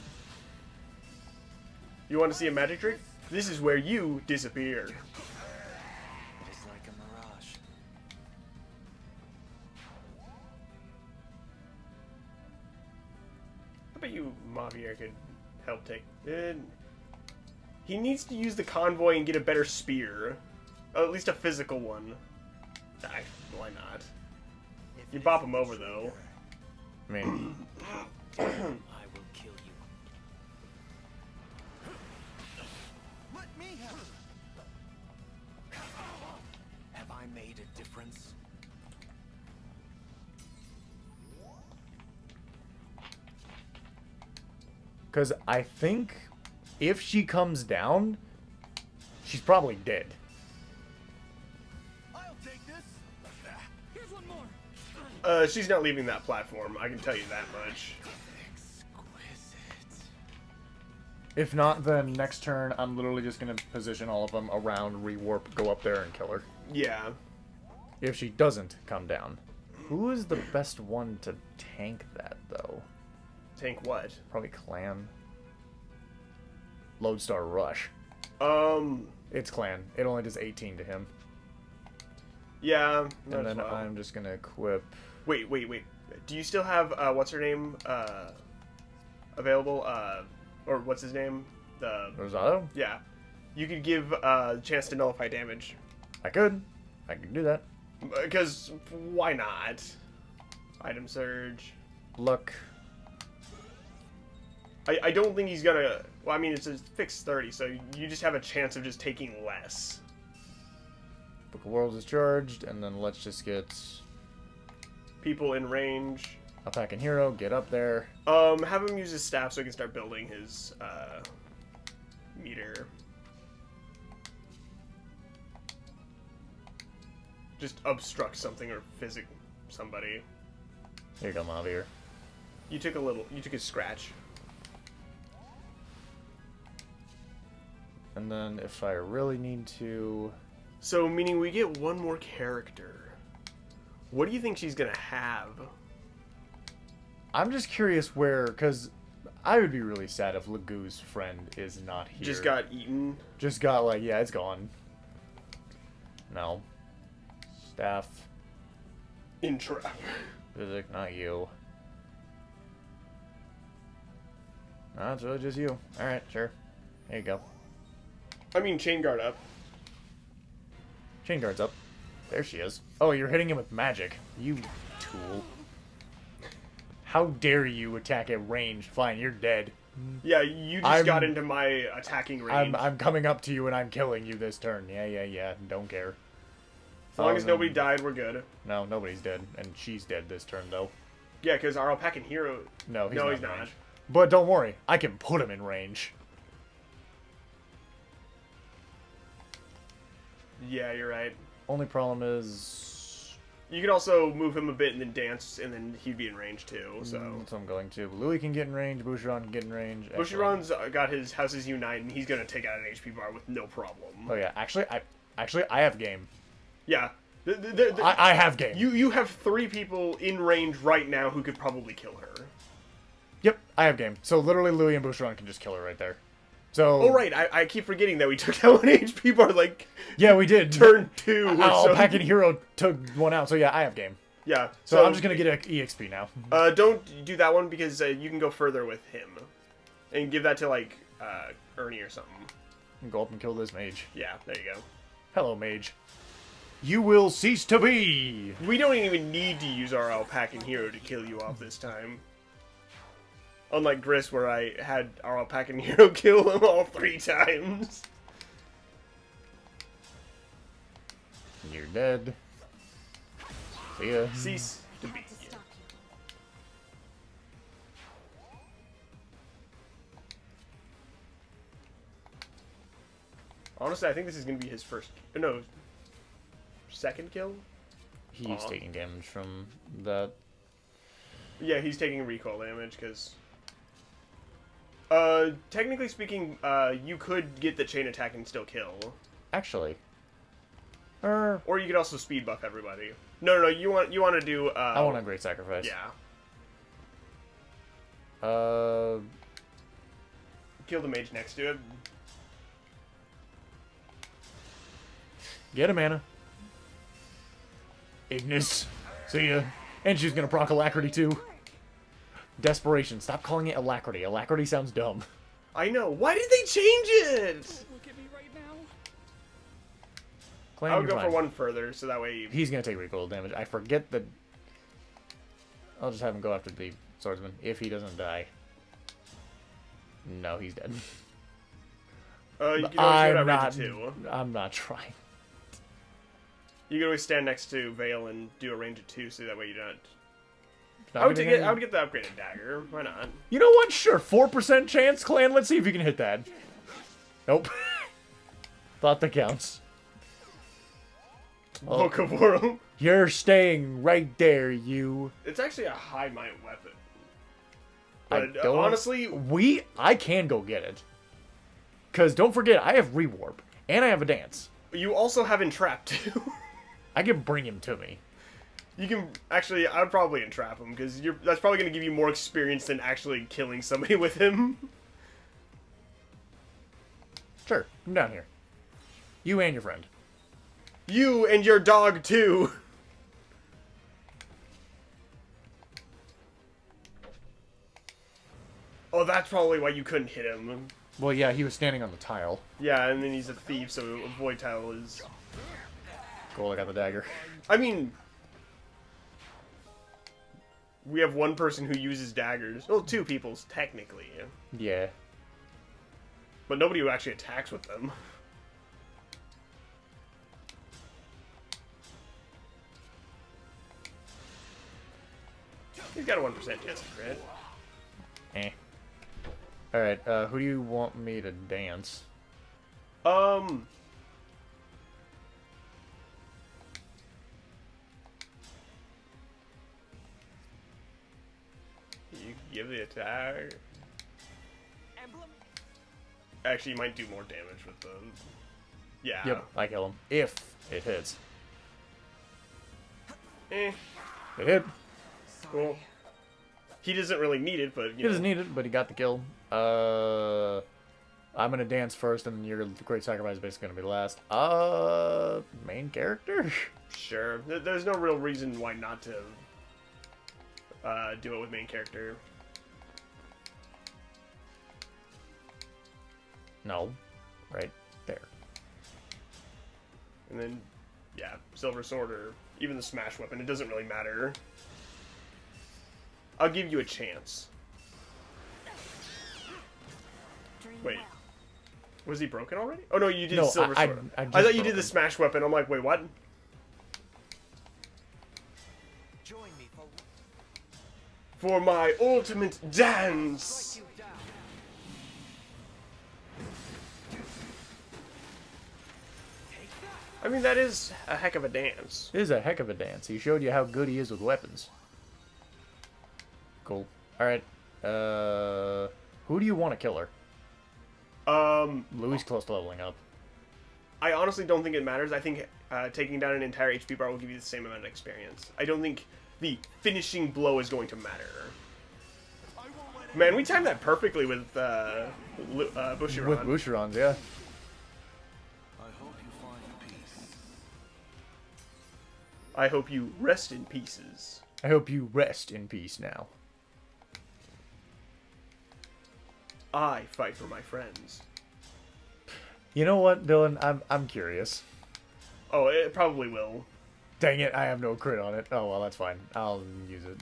You want to see a magic trick? This is where you disappear. It's like a mirage. I bet you Javier could help take... he needs to use the convoy and get a better spear. At least a physical one. Why not? You bop him over, though. I mean... I will kill you. Let me have it. Have I made a difference? Because I think if she comes down, she's probably dead. I'll take this. Here's one more. She's not leaving that platform. I can tell you that much. Exquisite. If not, then next turn, I'm literally just going to position all of them around, rewarp, go up there, and kill her. Yeah. If she doesn't come down. Who is the best one to tank that, though? Tank what? Probably Clan. Lodestar Rush. It's Clan. It only does 18 to him. Yeah. And then I'm just going to equip... Wait. Do you still have, what's her name, available? Or what's his name? Rosado? Yeah. You could give a chance to nullify damage. I could do that. Because why not? Item surge. Luck. I don't think he's gonna... Well, I mean, it's a fixed 30, so you just have a chance of just taking less. Book of Worlds is charged, and then let's just get... People in range. Attacking hero, get up there. Have him use his staff so he can start building his, meter. Just obstruct something or physic somebody. Here you go, Javier. You took a scratch. And then if I really need to... So, meaning we get one more character. What do you think she's gonna have? I'm just curious where, because I would be really sad if Lagu's friend is not here. Just got eaten? Just got, like, yeah, it's gone. No. Staff. Entrap. Physic, not you. No, it's really just you. Alright, sure. There you go. I mean, chain guard up. Chain guard's up. There she is. Oh, you're hitting him with magic. You tool. How dare you attack at range? Fine, you're dead. Yeah, you just got into my attacking range. I'm coming up to you and I'm killing you this turn. Yeah. Don't care. As long as nobody died, we're good. No, nobody's dead. And she's dead this turn, though. Yeah, because our alpacan hero... No, he's no, not he's in not. range. But don't worry. I can put him in range. Yeah, you're right. Only problem is... You could also move him a bit and then dance, and then he'd be in range too, so... That's what I'm going to. Louis can get in range. Boucheron can get in range. Boucheron's got his Houses Unite, and he's going to take out an HP bar with no problem. Oh, yeah. Actually, I have game. Yeah. I have game. You have 3 people in range right now who could probably kill her. Yep, I have game. So literally Louis and Boucheron can just kill her right there. So. Oh right, I keep forgetting that we took down 1 HP bar like. Yeah, we did. Turn 2. Alpacan Hero took 1 out. So yeah, I have game. Yeah. So I'm just gonna get an EXP now. Don't do that one because you can go further with him, and give that to like Ernie or something. Go up and kill this mage. Yeah, there you go. Hello, mage. You will cease to be. We don't even need to use our Alpacan Hero to kill you off this time. Unlike Gris, where I had our Alpacan Hero kill him all 3 times. You're dead. See ya. Cease to be. Honestly, I think this is going to be his first... No, second kill? He's taking damage from that. Yeah, he's taking recoil damage, because... technically speaking, you could get the chain attack and still kill. Actually. Or you could also speed buff everybody. No, you want to do... I want a great sacrifice. Yeah. Kill the mage next to it. Get a mana. Ignis. See ya. And she's gonna proc Alacrity too. Desperation. Stop calling it Alacrity. Alacrity sounds dumb. I know. Why did they change it? Look at me right now. Clan, I would you're go fine. for 1 further, so that way... He's gonna take recoil damage. I forget that... I'll just have him go after the swordsman, if he doesn't die. No, he's dead. You can always do that range of 2. I'm not trying. You can always stand next to Vale and do a range of 2, so that way you don't... Not I would getting get the upgraded dagger. Why not? You know what? Sure, 4% chance, Clan. Let's see if you can hit that. Nope. Thought that counts. Oh. Book of World. You're staying right there, you. It's actually a high might weapon. I But don't, honestly... I can go get it. Because don't forget, I have Rewarp. And I have a Dance. You also have Entrap, too. I can bring him to me. You can... Actually, I'd probably Entrap him, because that's probably going to give you more experience than actually killing somebody with him. Sure, come down here. You and your friend. You and your dog, too. Oh, that's probably why you couldn't hit him. Well, yeah, he was standing on the tile. Yeah, and then he's a thief, so a void tile is... Cool, I got the dagger. I mean... We have 1 person who uses daggers. Well, 2 people, technically. Yeah. But nobody who actually attacks with them. He's got a 1% chance of crit. Eh. Alright, who do you want me to dance? You give the attack. Emblem? Actually, you might do more damage with the... Yeah. Yep, I kill him. If it hits. Eh. It hit. Cool. He doesn't really need it, but, He doesn't need it, but he got the kill. I'm gonna dance first, and your great sacrifice is basically gonna be last. Main character? Sure. There's no real reason why not to do it with main character. No. Right there. And then, yeah, Silver Sword or even the Smash Weapon. It doesn't really matter. I'll give you a chance. Wait. Was he broken already? Oh, no, you did No, Silver I Sword. I just thought you broke did the him. Smash Weapon. I'm like, wait, what? Join me For my ultimate dance! you down. I mean, that is a heck of a dance. It is a heck of a dance. He showed you how good he is with weapons. Cool. Alright. Who do you want to kill her? Louis close to leveling up. I honestly don't think it matters. I think taking down an entire HP bar will give you the same amount of experience. I don't think the finishing blow is going to matter. Man, we timed that perfectly with Bushiron. With Bushirons, yeah. I hope you find peace. I hope you rest in pieces. I hope you rest in peace now. I fight for my friends. You know what, Dylan? I'm curious. Oh, it probably will. Dang it, I have no crit on it. Oh, well, that's fine. I'll use it.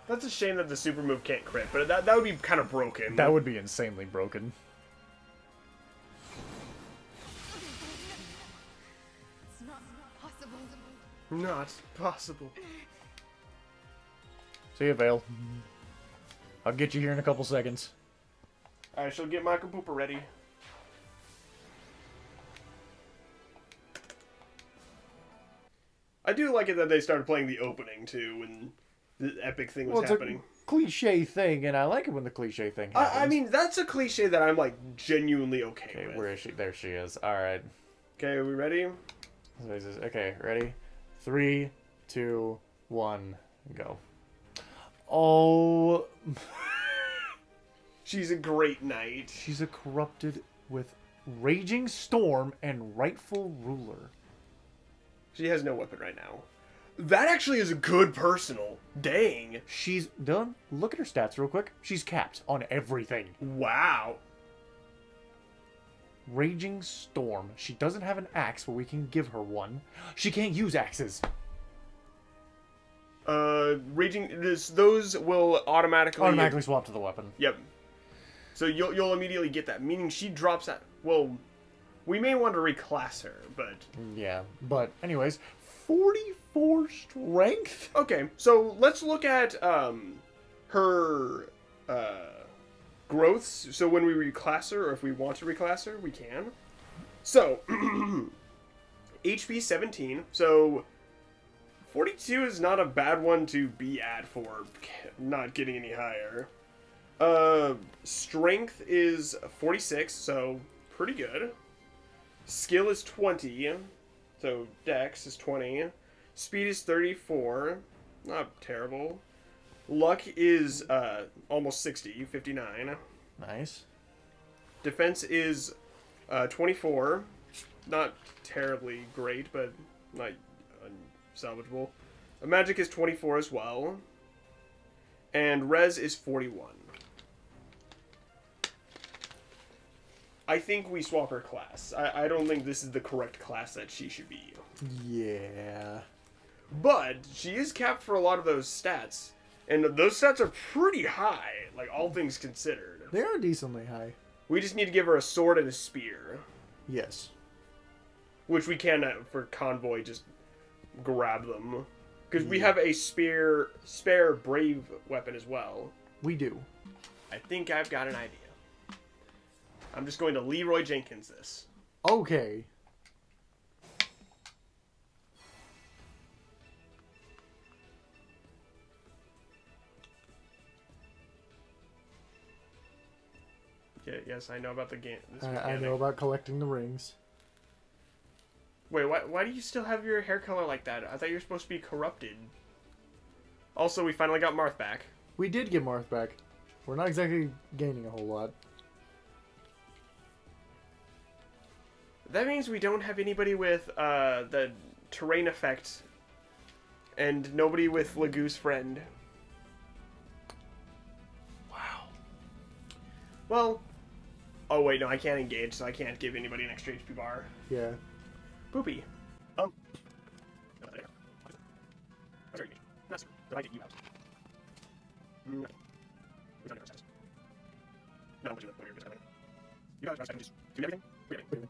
That's a shame that the super move can't crit, but that would be kind of broken. That would be insanely broken. It's not possible. Not possible. See you, Vale. I'll get you here in a couple seconds. I shall get my Pooper ready. I do like it that they started playing the opening, too, when the epic thing was happening. It's a cliche thing, and I like it when the cliche thing happens. I mean, that's a cliche that I'm, like, genuinely okay with. Where is she? There she is. Alright. Okay, are we ready? Okay, ready? 3, 2, 1, go. Oh... She's a great knight. She's a corrupted with Raging Storm and Rightful Ruler. She has no weapon right now. That actually is a good personal. Dang. She's done. Look at her stats real quick. She's capped on everything. Wow. Raging Storm. She doesn't have an axe, but we can give her one. She can't use axes. Those will automatically swap to the weapon. Yep. So you'll immediately get that. Meaning she drops that. Well, we may want to reclass her, but yeah. But anyways, 44 strength. Okay, so let's look at her growths. So when we reclass her, or if we want to reclass her, we can. So HP 17. So 42 is not a bad one to be at for not getting any higher. Strength is 46, so pretty good. Skill is 20, so Dex is 20. Speed is 34, not terrible. Luck is almost 60, 59. Nice. Defense is 24, not terribly great, but not unsalvageable. Magic is 24 as well. And res is 41. I think we swap her class. I don't think this is the correct class that she should be. Yeah. But she is capped for a lot of those stats. And those stats are pretty high, like all things considered. They are decently high. We just need to give her a sword and a spear. Yes. Which we can, for Convoy, just grab them. Because we have a spare brave weapon as well. We do. I think I've got an idea. I'm just going to Leroy Jenkins this. Okay. Yeah, yes, I know about the game. I know about collecting the rings. Wait, why do you still have your hair color like that? I thought you were supposed to be corrupted. Also, we finally got Marth back. We did get Marth back. We're not exactly gaining a whole lot. That means we don't have anybody with the terrain effect, and nobody with Lagoo's friend. Wow. Well, oh wait, no, I can't engage, so I can't give anybody an extra HP bar. Yeah. Poopy. Did I get you out? No. No, you guys can just do everything?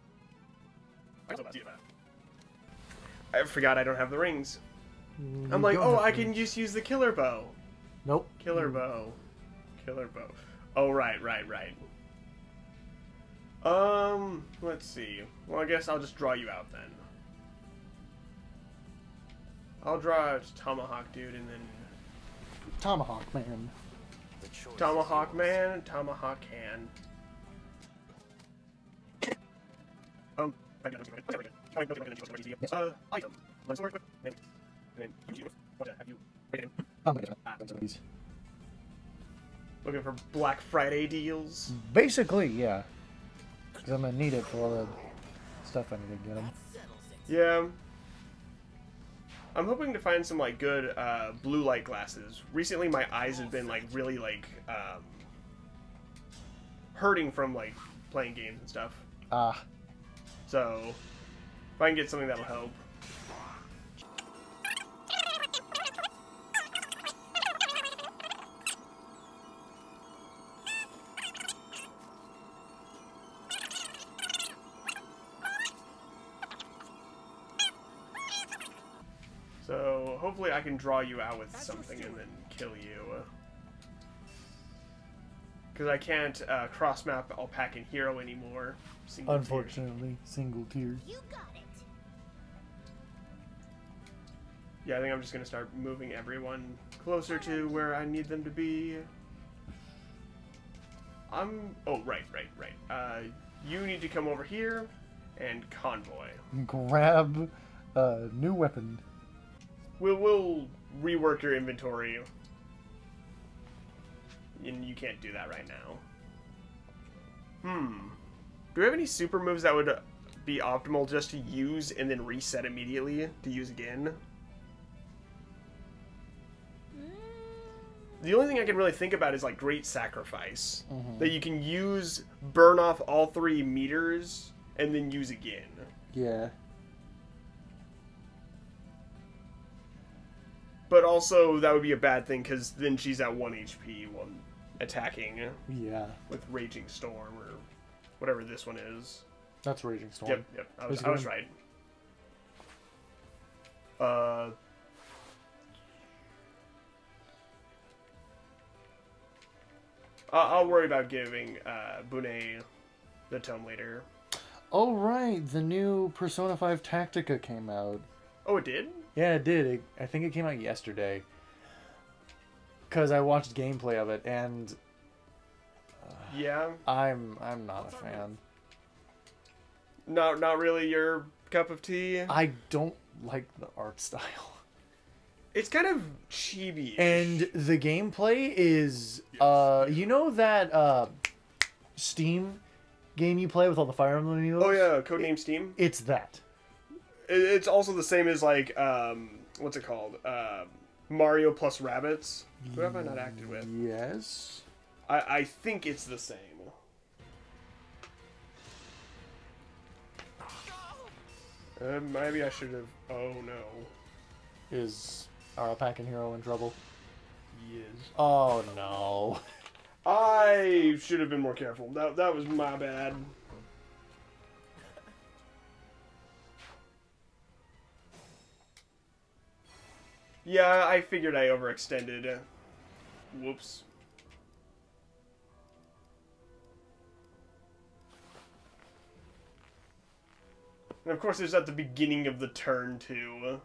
I forgot I don't have the rings. I'm like, oh, I can just use the killer bow. Nope. Killer bow. Killer bow. Oh, right. Let's see. Well, I guess I'll just draw you out then. I'll draw a Tomahawk dude and then... Tomahawk man. Tomahawk man, Tomahawk hand. Item. Looking for Black Friday deals. Basically, yeah. Because I'm going to need it for all the stuff I need to get them. Yeah. I'm hoping to find some, like, good blue light glasses. Recently, my eyes have been, like, really, like, hurting from, like, playing games and stuff. Ah. So, if I can get something that'll help. So, hopefully I can draw you out with something and then kill you. Because I can't cross-map Alpaca and Hero anymore. Unfortunately, single tier. You got it. Yeah, I think I'm just going to start moving everyone closer to where I need them to be. Oh, right. You need to come over here and convoy. Grab a new weapon. We'll rework your inventory. And you can't do that right now. Do we have any super moves that would be optimal just to use and then reset immediately to use again? The only thing I can really think about is like Great Sacrifice. That you can use, burn off all 3 meters, and then use again. Yeah. But also, that would be a bad thing, because then she's at 1 HP while attacking. Yeah. With Raging Storm, or whatever this one is. That's Raging Storm. Yep. I was right. I'll worry about giving Bunei the tome later. Oh, right. The new Persona 5 Tactica came out. Oh, it did? Yeah, it did. I think it came out yesterday. Because I watched gameplay of it, and... yeah? I'm not a fan. Not really your cup of tea? I don't like the art style. It's kind of chibi. And the gameplay is... you know that Steam game you play with all the Fire Emblem emotes? Oh yeah, Codename Steam? It's that. It's also the same as, like, what's it called? Mario plus Rabbids. Who have I not acted with? Yes. I think it's the same. Maybe I should have... Oh, no. Is our Alpaca Hero in trouble? He is. Oh, no. I should have been more careful. That was my bad. Yeah, I figured I overextended. Whoops. And of course, there's at the beginning of the turn, too.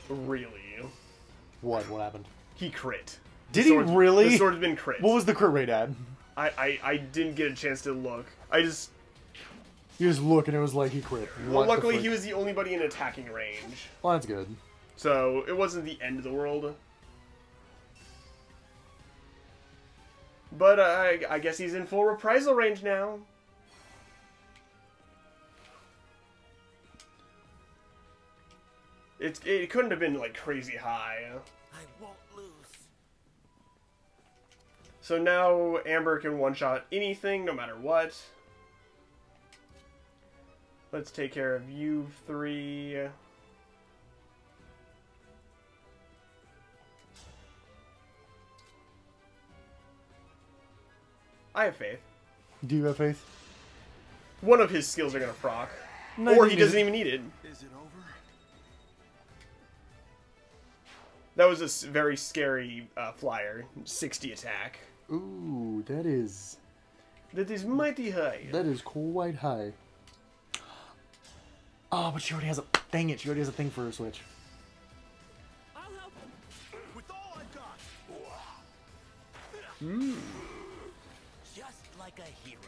Really? What happened? He crit. Did he really? The sword's been crit. What was the crit rate at? I didn't get a chance to look. You just look and it was like he crit. Well, luckily he was the only buddy in attacking range. Well, that's good. So, it wasn't the end of the world. But I guess he's in full reprisal range now. It couldn't have been, like, crazy high. I won't lose. So now Amber can one-shot anything, no matter what. Let's take care of you 3. I have faith. Do you have faith? One of his skills are going to proc. Or he doesn't even need it. Is it over? That was a very scary flyer. 60 attack. Ooh, that is... That is mighty high. That is quite high. Oh, but she already has a... Dang it, she already has a thing for her switch. I'll help him. With all I've got. Hmm. Just like like a hero.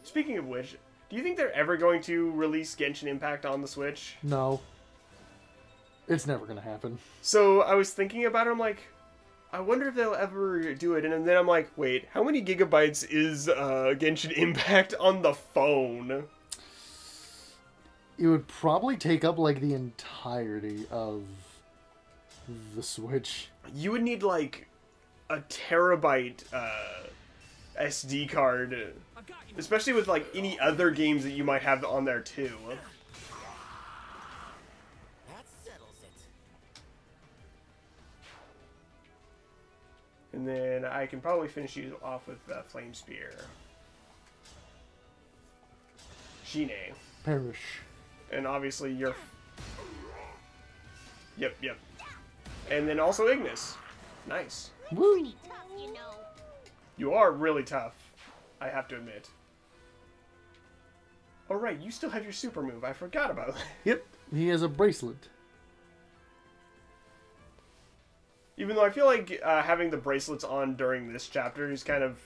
Speaking of which, do you think they're ever going to release Genshin Impact on the Switch? No. It's never gonna happen. So I was thinking about it, I'm like, I wonder if they'll ever do it, and then I'm like, wait, how many gigabytes is Genshin Impact on the phone? It would probably take up like the entirety of the Switch. You would need like a terabyte SD card, especially with like any other games that you might have on there too. That settles it. And then I can probably finish you off with Flame Spear. Shine. Perish. And obviously you're... Yep. And then also Ignis. Nice. Woo! Tough, you know. You are really tough, I have to admit. Oh right, you still have your super move. I forgot about that. Yep, he has a bracelet. Even though I feel like having the bracelets on during this chapter is kind of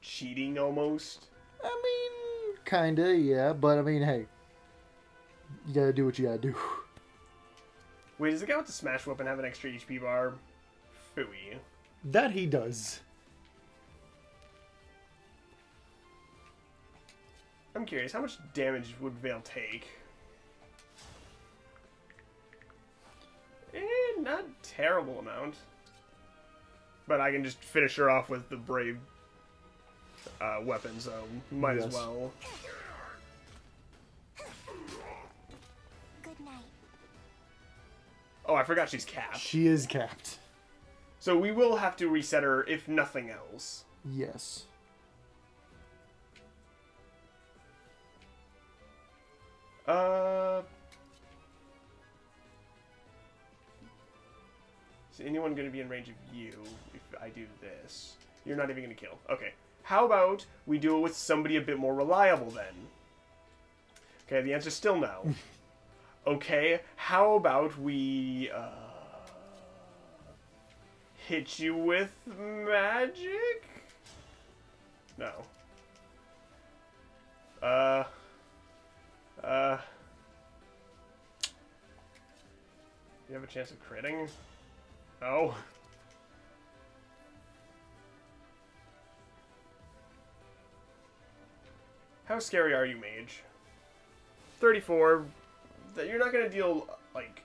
cheating almost. I mean, kinda, yeah, but I mean, hey. You gotta do what you gotta do. Wait, does the guy with the smash weapon have an extra HP bar? Phooey. That he does. I'm curious, how much damage would Veil take? Not terrible amount. But I can just finish her off with the Brave weapon, so might as well. Good night. Oh, I forgot she's capped. She is capped. So we will have to reset her, if nothing else. Yes. Is anyone going to be in range of you if I do this? You're not even going to kill. Okay. How about we do it with somebody a bit more reliable then? Okay, the answer's still no. Okay, how about we hit you with magic? No. You have a chance of critting? No. How scary are you, mage? 34. You're not gonna deal, like...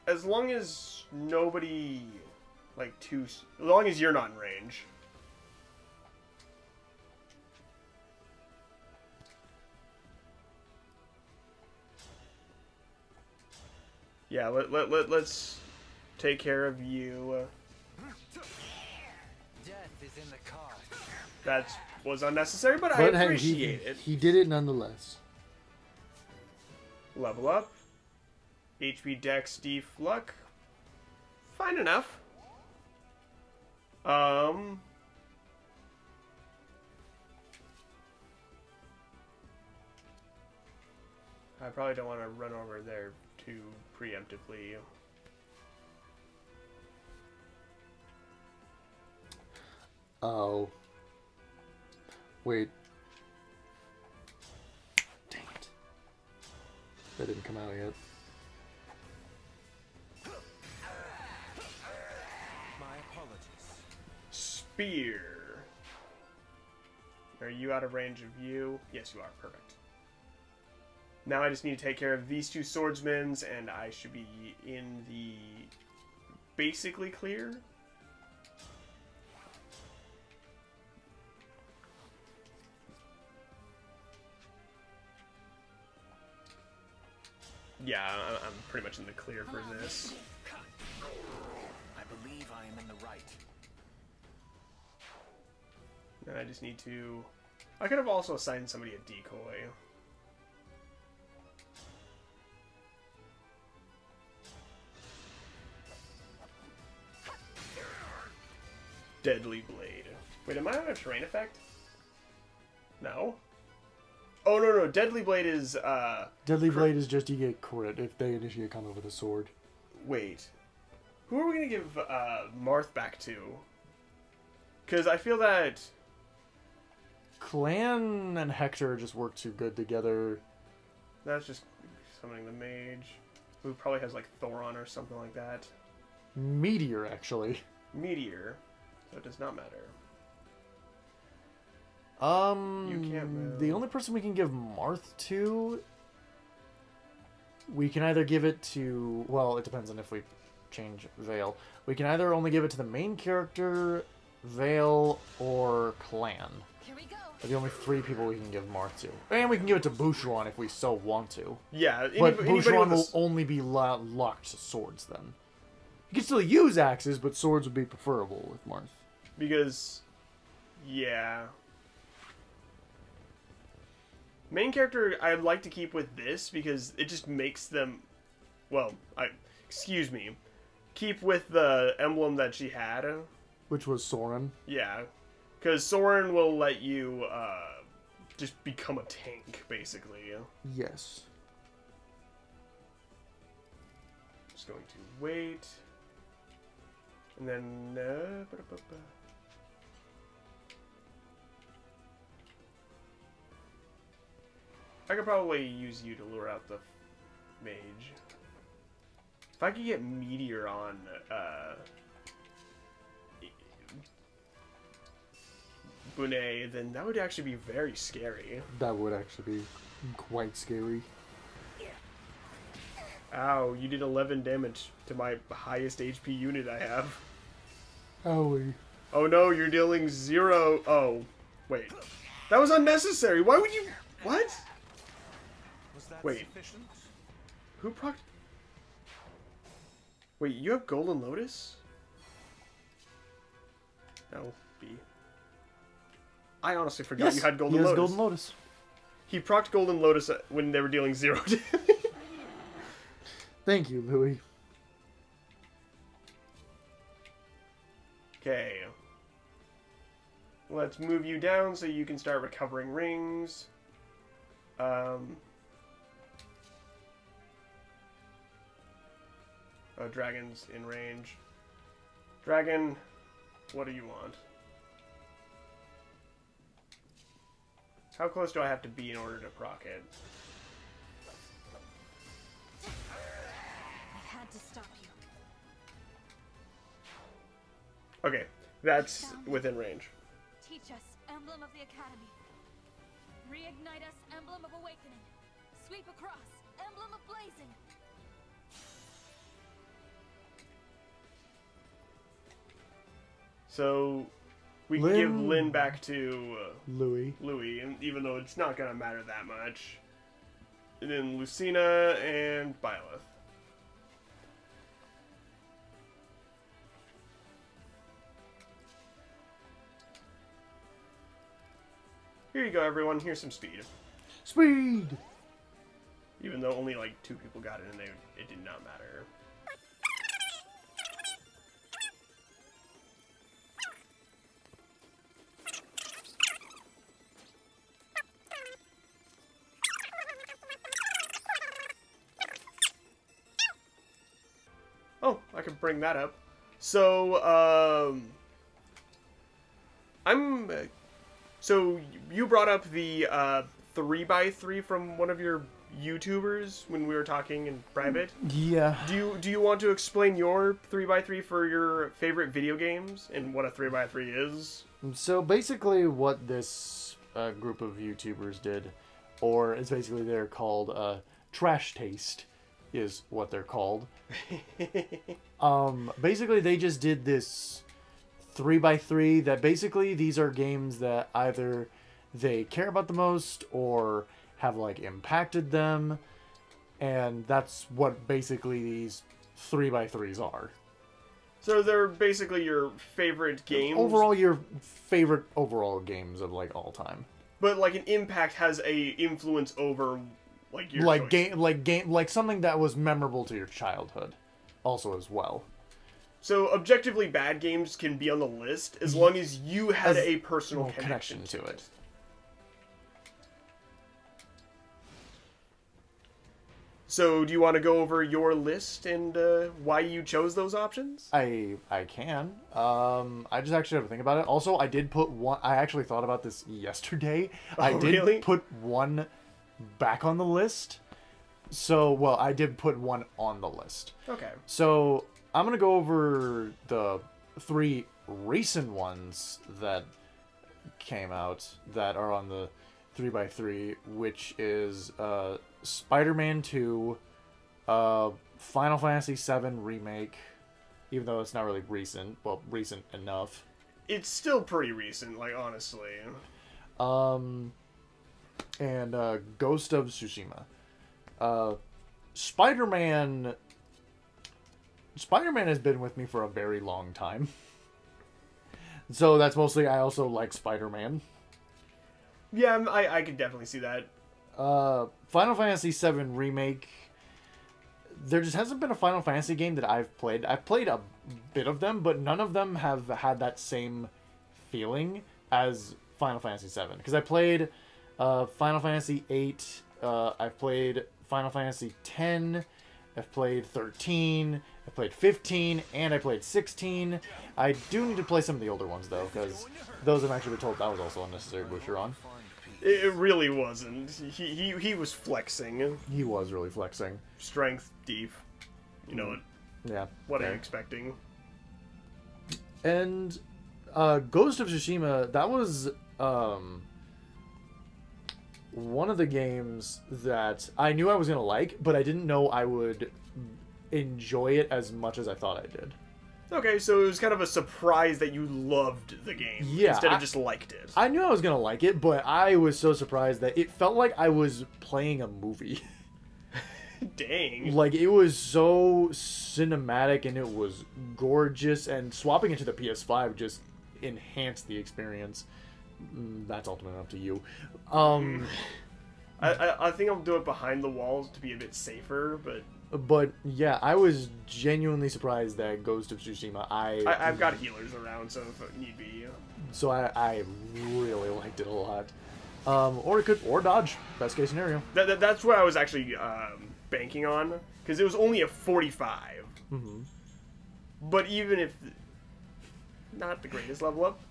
As long as nobody, like, as long as you're not in range. Yeah, let's take care of you. Death is in the cards. That was unnecessary, but I But hey, appreciate it. he did it nonetheless. Level up. HP, Dex, Def, Luck. Fine enough. I probably don't want to run over there too preemptively. Oh. Wait. Dang it. That didn't come out yet. My apologies. Spear. Are you out of range of you? Yes, you are. Perfect. Now I just need to take care of these two swordsmen, and I should be in the basically clear. Yeah, I'm pretty much in the clear for this. I believe I am in the right. And I just need to... I could have also assigned somebody a decoy. Deadly Blade. Wait, am I on a terrain effect? No? Oh, no. Deadly Blade is, Deadly Blade is just you get crit if they initiate combat with a sword. Wait. Who are we going to give, Marth back to? Because I feel that... Clan and Hector just work too good together. That's just summoning the mage. Who probably has, like, Thoron or something like that. Meteor, actually. Meteor. So it does not matter. You can't move. The only person we can give Marth to... We can either give it to... Well, it depends on if we change Vale. We can either only give it to the main character, Vale, or Clan. Here we go. They're the only 3 people we can give Marth to. And we can give it to Boucheron if we so want to. Yeah, But Boucheron will only be locked to swords then. You can still use axes, but swords would be preferable with Marth. Because... Yeah... Main character I'd like to keep with this because it just makes them... Well, excuse me. Keep with the emblem that she had. Which was Soren. Yeah. Because Soren will let you just become a tank, basically. Yes. Just going to wait. And then... I could probably use you to lure out the mage. If I could get Meteor on, Bune, then that would actually be very scary. That would actually be quite scary. Ow, you did 11 damage to my highest HP unit I have. Owie. Oh no, you're dealing 0. Oh, wait. That was unnecessary. Why would you... What? Wait. Who proc... Wait, you have Golden Lotus? No, B. I honestly forgot you had Golden Lotus. Golden Lotus. He procced Golden Lotus when they were dealing 0 damage. Thank you, Louis. Okay. Let's move you down so you can start recovering rings. Oh, dragon's in range. Dragon, what do you want? How close do I have to be in order to proc it? I had to stop you. Okay, that's within range. Teach us, Emblem of the Academy. Reignite us, Emblem of Awakening. Sweep across, Emblem of Blazing. So, we can give Lyn back to Louis, and even though it's not going to matter that much. And then Lucina and Byleth. Here you go, everyone. Here's some speed. Speed! Even though only like 2 people got it and it did not matter. Oh, I can bring that up. So, so you brought up the 3x3 from one of your YouTubers when we were talking in private. Yeah. Do you want to explain your 3x3 for your favorite video games and what a 3x3 is? So basically what this group of YouTubers did, or it's basically they're called Trash Taste, is what they're called. Basically they just did this 3x3 that basically these are games that either they care about the most or have like impacted them, and that's what basically these 3x3s are. So they're basically your favorite games? Overall, your favorite overall games of like all time. But like an impact has a influence over like your like something that was memorable to your childhood also as well. So objectively bad games can be on the list as long as you had a personal connection to it. So, do you want to go over your list and why you chose those options? I can. I just actually have to think about it. Also, I did put one. I actually thought about this yesterday. I did really? put one back on the list. So, well, I did put one on the list. Okay. So, I'm gonna go over the 3 recent ones that came out that are on the 3x3, which is Spider-Man 2, Final Fantasy 7 Remake, even though it's not really recent. Well, recent enough. It's still pretty recent, like, honestly. And Ghost of Tsushima. Spider-Man has been with me for a very long time. So that's mostly, I also like Spider-Man. Yeah, I could definitely see that. Final Fantasy 7 Remake. There just hasn't been a Final Fantasy game that I've played. I've played a bit of them, but none of them have had that same feeling as Final Fantasy 7. Because I played Final Fantasy 8, I've played Final Fantasy 10, I've played 13, I played 15, and I played 16. I do need to play some of the older ones, though, because those I've actually been told that was also unnecessary butcher on. It really wasn't. He was flexing. He was really flexing. Strength, deep. You know what? Yeah. What I'm expecting. And Ghost of Tsushima, that was one of the games that I knew I was going to like, but I didn't know I would enjoy it as much as I thought I did. Okay, so it was kind of a surprise that you loved the game instead of just liked it. I knew I was going to like it, but I was so surprised that it felt like I was playing a movie. Dang. Like, it was so cinematic and it was gorgeous, and swapping it to the PS5 just enhanced the experience. That's ultimately up to you. I think I'll do it behind the walls to be a bit safer, but yeah, I was genuinely surprised that Ghost of Tsushima, I've got healers around, so if need be. So I really liked it a lot. Or dodge, best case scenario. That's what I was actually banking on, because it was only a 45. Mm-hmm. But even if not the greatest level up,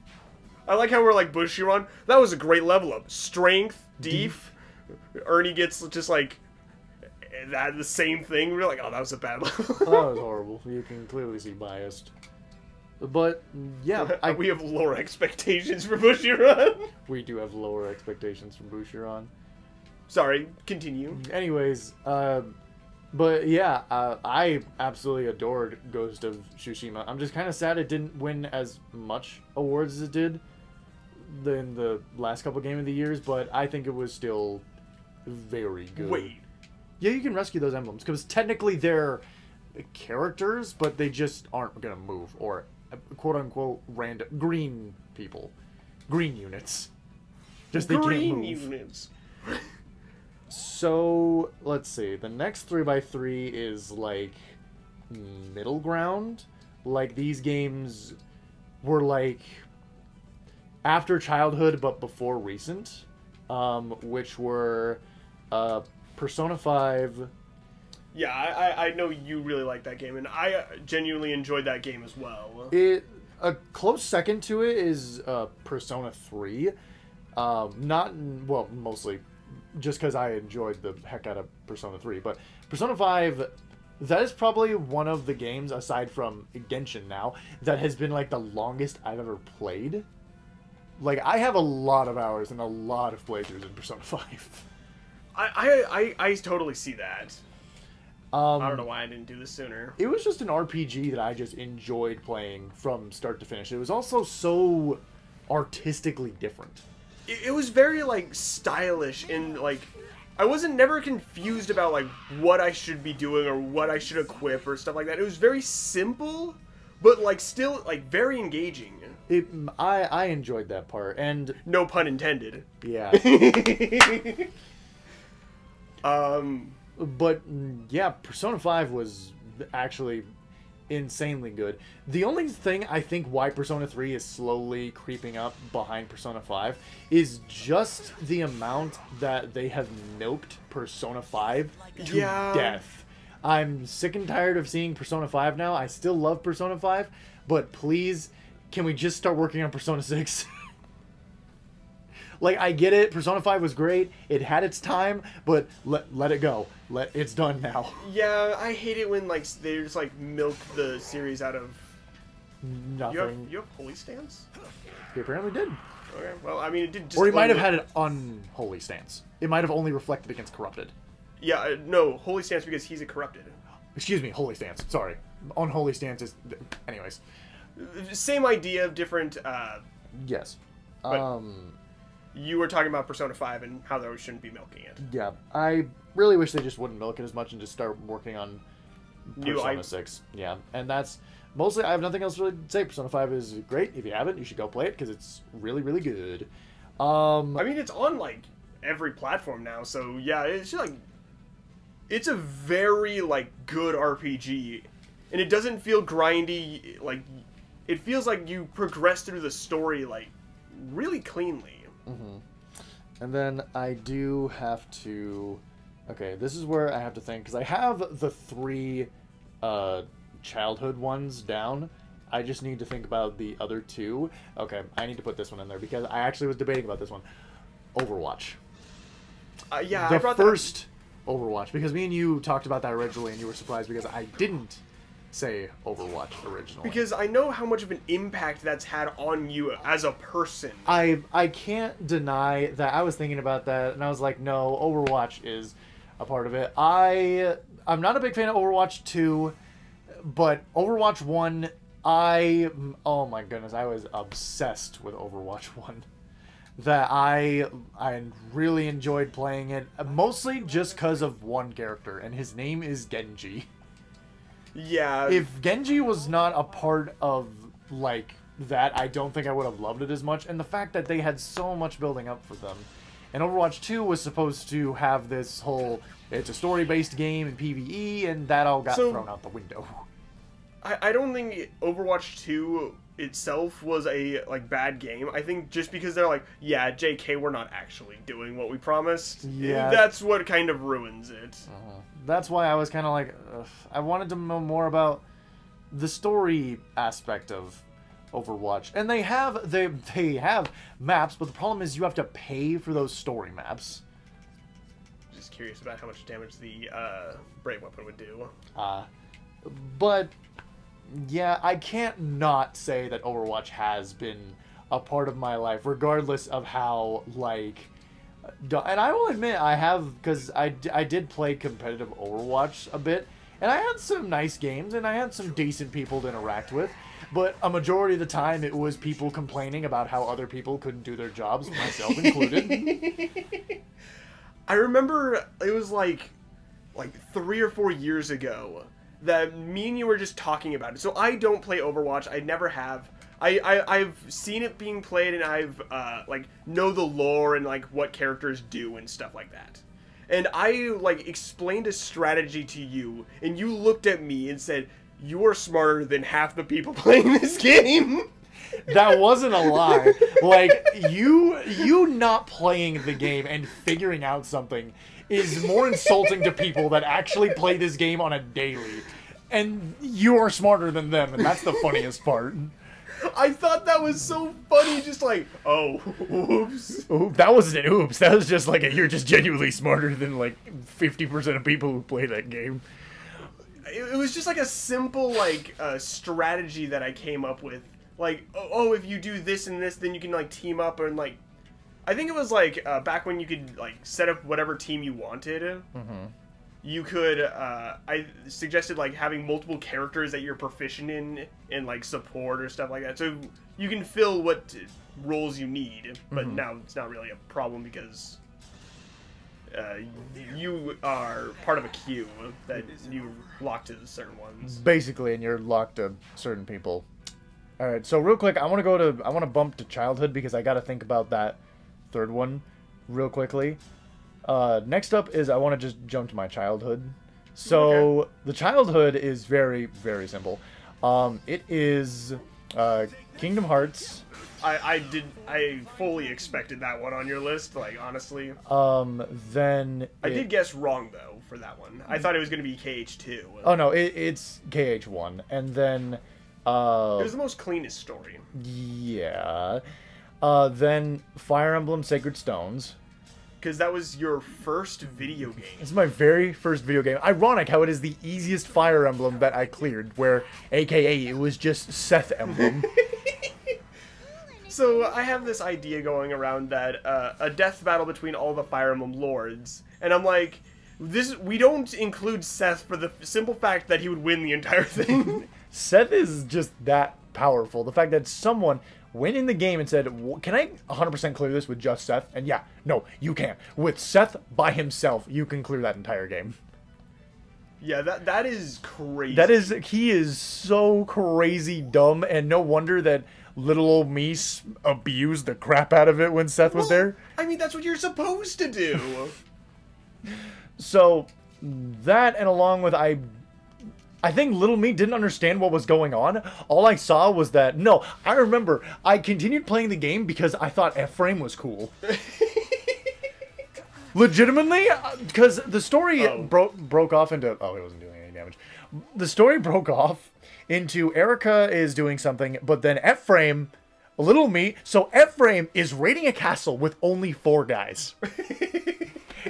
I like how we're like Bushiron. That was a great level up. Strength, deep. Ernie gets just like that the same thing. We're like, oh, that was a bad level. That was horrible. You can clearly see biased. But yeah, we have lower expectations for Bushiron. We do have lower expectations from Bushiron. Sorry, continue. Anyways, but yeah, I absolutely adored Ghost of Tsushima. I'm just kind of sad it didn't win as much awards as it did in the last couple Game of the Years, but I think it was still very good. Wait. Yeah, you can rescue those emblems, because technically they're characters, but they just aren't going to move, or quote-unquote random green people. Green units. Just they can't move. Green units. So, let's see. The next 3x3 is, like, middle ground. Like, these games were, like, after childhood, but before recent. Which were Persona 5. Yeah, I know you really like that game, and I genuinely enjoyed that game as well. A close second to it is Persona 3. Mostly just because I enjoyed the heck out of Persona 3. But Persona 5, that is probably one of the games, aside from Genshin now, that has been, like, the longest I've ever played. Like, I have a lot of hours and a lot of playthroughs in Persona 5. I totally see that. I don't know why I didn't do this sooner. It was just an RPG that I just enjoyed playing from start to finish. It was also so artistically different. It was very, like, stylish, and, like, I wasn't never confused about, like, what I should be doing or what I should equip or stuff like that. It was very simple, but, like, still, like, very engaging. I enjoyed that part, and... No pun intended. Yeah. But, yeah, Persona 5 was actually insanely good. The only thing I think why Persona 3 is slowly creeping up behind Persona 5 is just the amount that they have milked Persona 5 to death. I'm sick and tired of seeing Persona 5 now. I still love Persona 5, but please, can we just start working on Persona 6? Like, I get it. Persona 5 was great. It had its time, but let it go. It's done now. Yeah, I hate it when, like, they just, like, milk the series out of... Nothing. You have Holy Stance? He apparently did. Okay, well, I mean, it did just... Or he might have had an unholy stance. It might have only reflected against Corrupted. Yeah, no, Holy Stance because he's a Corrupted. Excuse me, Holy Stance. Sorry. Unholy stance is... Anyways. Same idea of different... Yes. You were talking about Persona 5 and how they shouldn't be milking it. Yeah, I really wish they just wouldn't milk it as much and just start working on Persona 6. Yeah, and that's... Mostly, I have nothing else really to say. Persona 5 is great. If you haven't, you should go play it, because it's really, really good. I mean, it's on, like, every platform now, so, yeah, it's just, like... It's a very, like, good RPG. And it doesn't feel grindy, like... It feels like you progress through the story, like, really cleanly. And then I do have to... Okay, this is where I have to think, because I have the 3 childhood ones down. I just need to think about the other 2. Okay, I need to put this one in there, because I actually was debating about this one. Overwatch. Yeah, the I brought first Overwatch, because me and you talked about that originally, and you were surprised because I didn't say Overwatch originally. Because I know how much of an impact that's had on you as a person. I can't deny that I was thinking about that, and I was like, no, Overwatch is a part of it. I'm not a big fan of Overwatch 2, but Overwatch 1, oh my goodness, I was obsessed with Overwatch 1. That I really enjoyed playing it, mostly just because of one character, and his name is Genji. Yeah. If Genji was not a part of, like, that, I don't think I would have loved it as much. And the fact that they had so much building up for them. And Overwatch 2 was supposed to have this whole, it's a story-based game and PvE, and that all got thrown out the window. I don't think Overwatch 2 itself was a, like, bad game. I think just because they're like, yeah, JK, we're not actually doing what we promised. Yeah. That's what kind of ruins it. That's why I was kind of like, ugh. I wanted to know more about the story aspect of Overwatch. And they have maps, but the problem is you have to pay for those story maps. Just curious about how much damage the Brave Weapon would do. But yeah, I can't not say that Overwatch has been a part of my life, regardless of how, like... And I will admit, I have, because I did play competitive Overwatch a bit, and I had some nice games, and I had some decent people to interact with, but a majority of the time it was people complaining about how other people couldn't do their jobs, myself included. I remember it was like 3 or 4 years ago that me and you were just talking about it. So I don't play Overwatch, I never have. I've seen it being played, and I've, like, know the lore and, like, what characters do and stuff like that. And I, like, explained a strategy to you, and you looked at me and said, you are smarter than half the people playing this game. That wasn't a lie. Like, you not playing the game and figuring out something is more insulting to people that actually play this game on a daily. And you are smarter than them, and that's the funniest part. I thought that was so funny, just like, oh, oops. That wasn't an oops. That was just like you're just genuinely smarter than like 50% of people who play that game. It was just like a simple, like, strategy that I came up with. Like, oh, if you do this and this, then you can, like, team up and, like... I think it was, like, back when you could, like, set up whatever team you wanted. Mm-hmm. You could, I suggested, like, having multiple characters that you're proficient in, like, support or stuff like that. So you can fill what roles you need, but now it's not really a problem because you are part of a queue that you lock to certain ones. Basically, and you're locked to certain people. All right, so real quick, I want to bump to childhood because I got to think about that third one real quickly. Next up is I want to just jump to my childhood So the childhood is very, very simple. It is Kingdom Hearts. I fully expected that one on your list, like, honestly. Then I did guess wrong, though, for that one. I thought it was going to be KH2. Oh, no, it's KH1. And then... it was the most cleanest story. Yeah. Then Fire Emblem Sacred Stones. Because that was your first video game. It's my very first video game. Ironic how it is the easiest Fire Emblem that I cleared, where, aka, it was just Seth Emblem. So I have this idea going around that a death battle between all the Fire Emblem lords, and I'm like, we don't include Seth for the simple fact that he would win the entire thing. Seth is just that powerful. The fact that someone went in the game and said, can I 100% clear this with just Seth? And yeah, no, you can't. With Seth by himself, you can clear that entire game. Yeah, that is crazy. He is so crazy dumb, and no wonder that little old me abused the crap out of it when Seth was there. I mean, that's what you're supposed to do. So, that and along with I think little me didn't understand what was going on. All I saw was that, no, I remember, I continued playing the game because I thought F-Frame was cool. Legitimately, because the story broke off into... Oh, it wasn't doing any damage. The story broke off into Erica is doing something, but then F-Frame, little me, so F-Frame is raiding a castle with only 4 guys.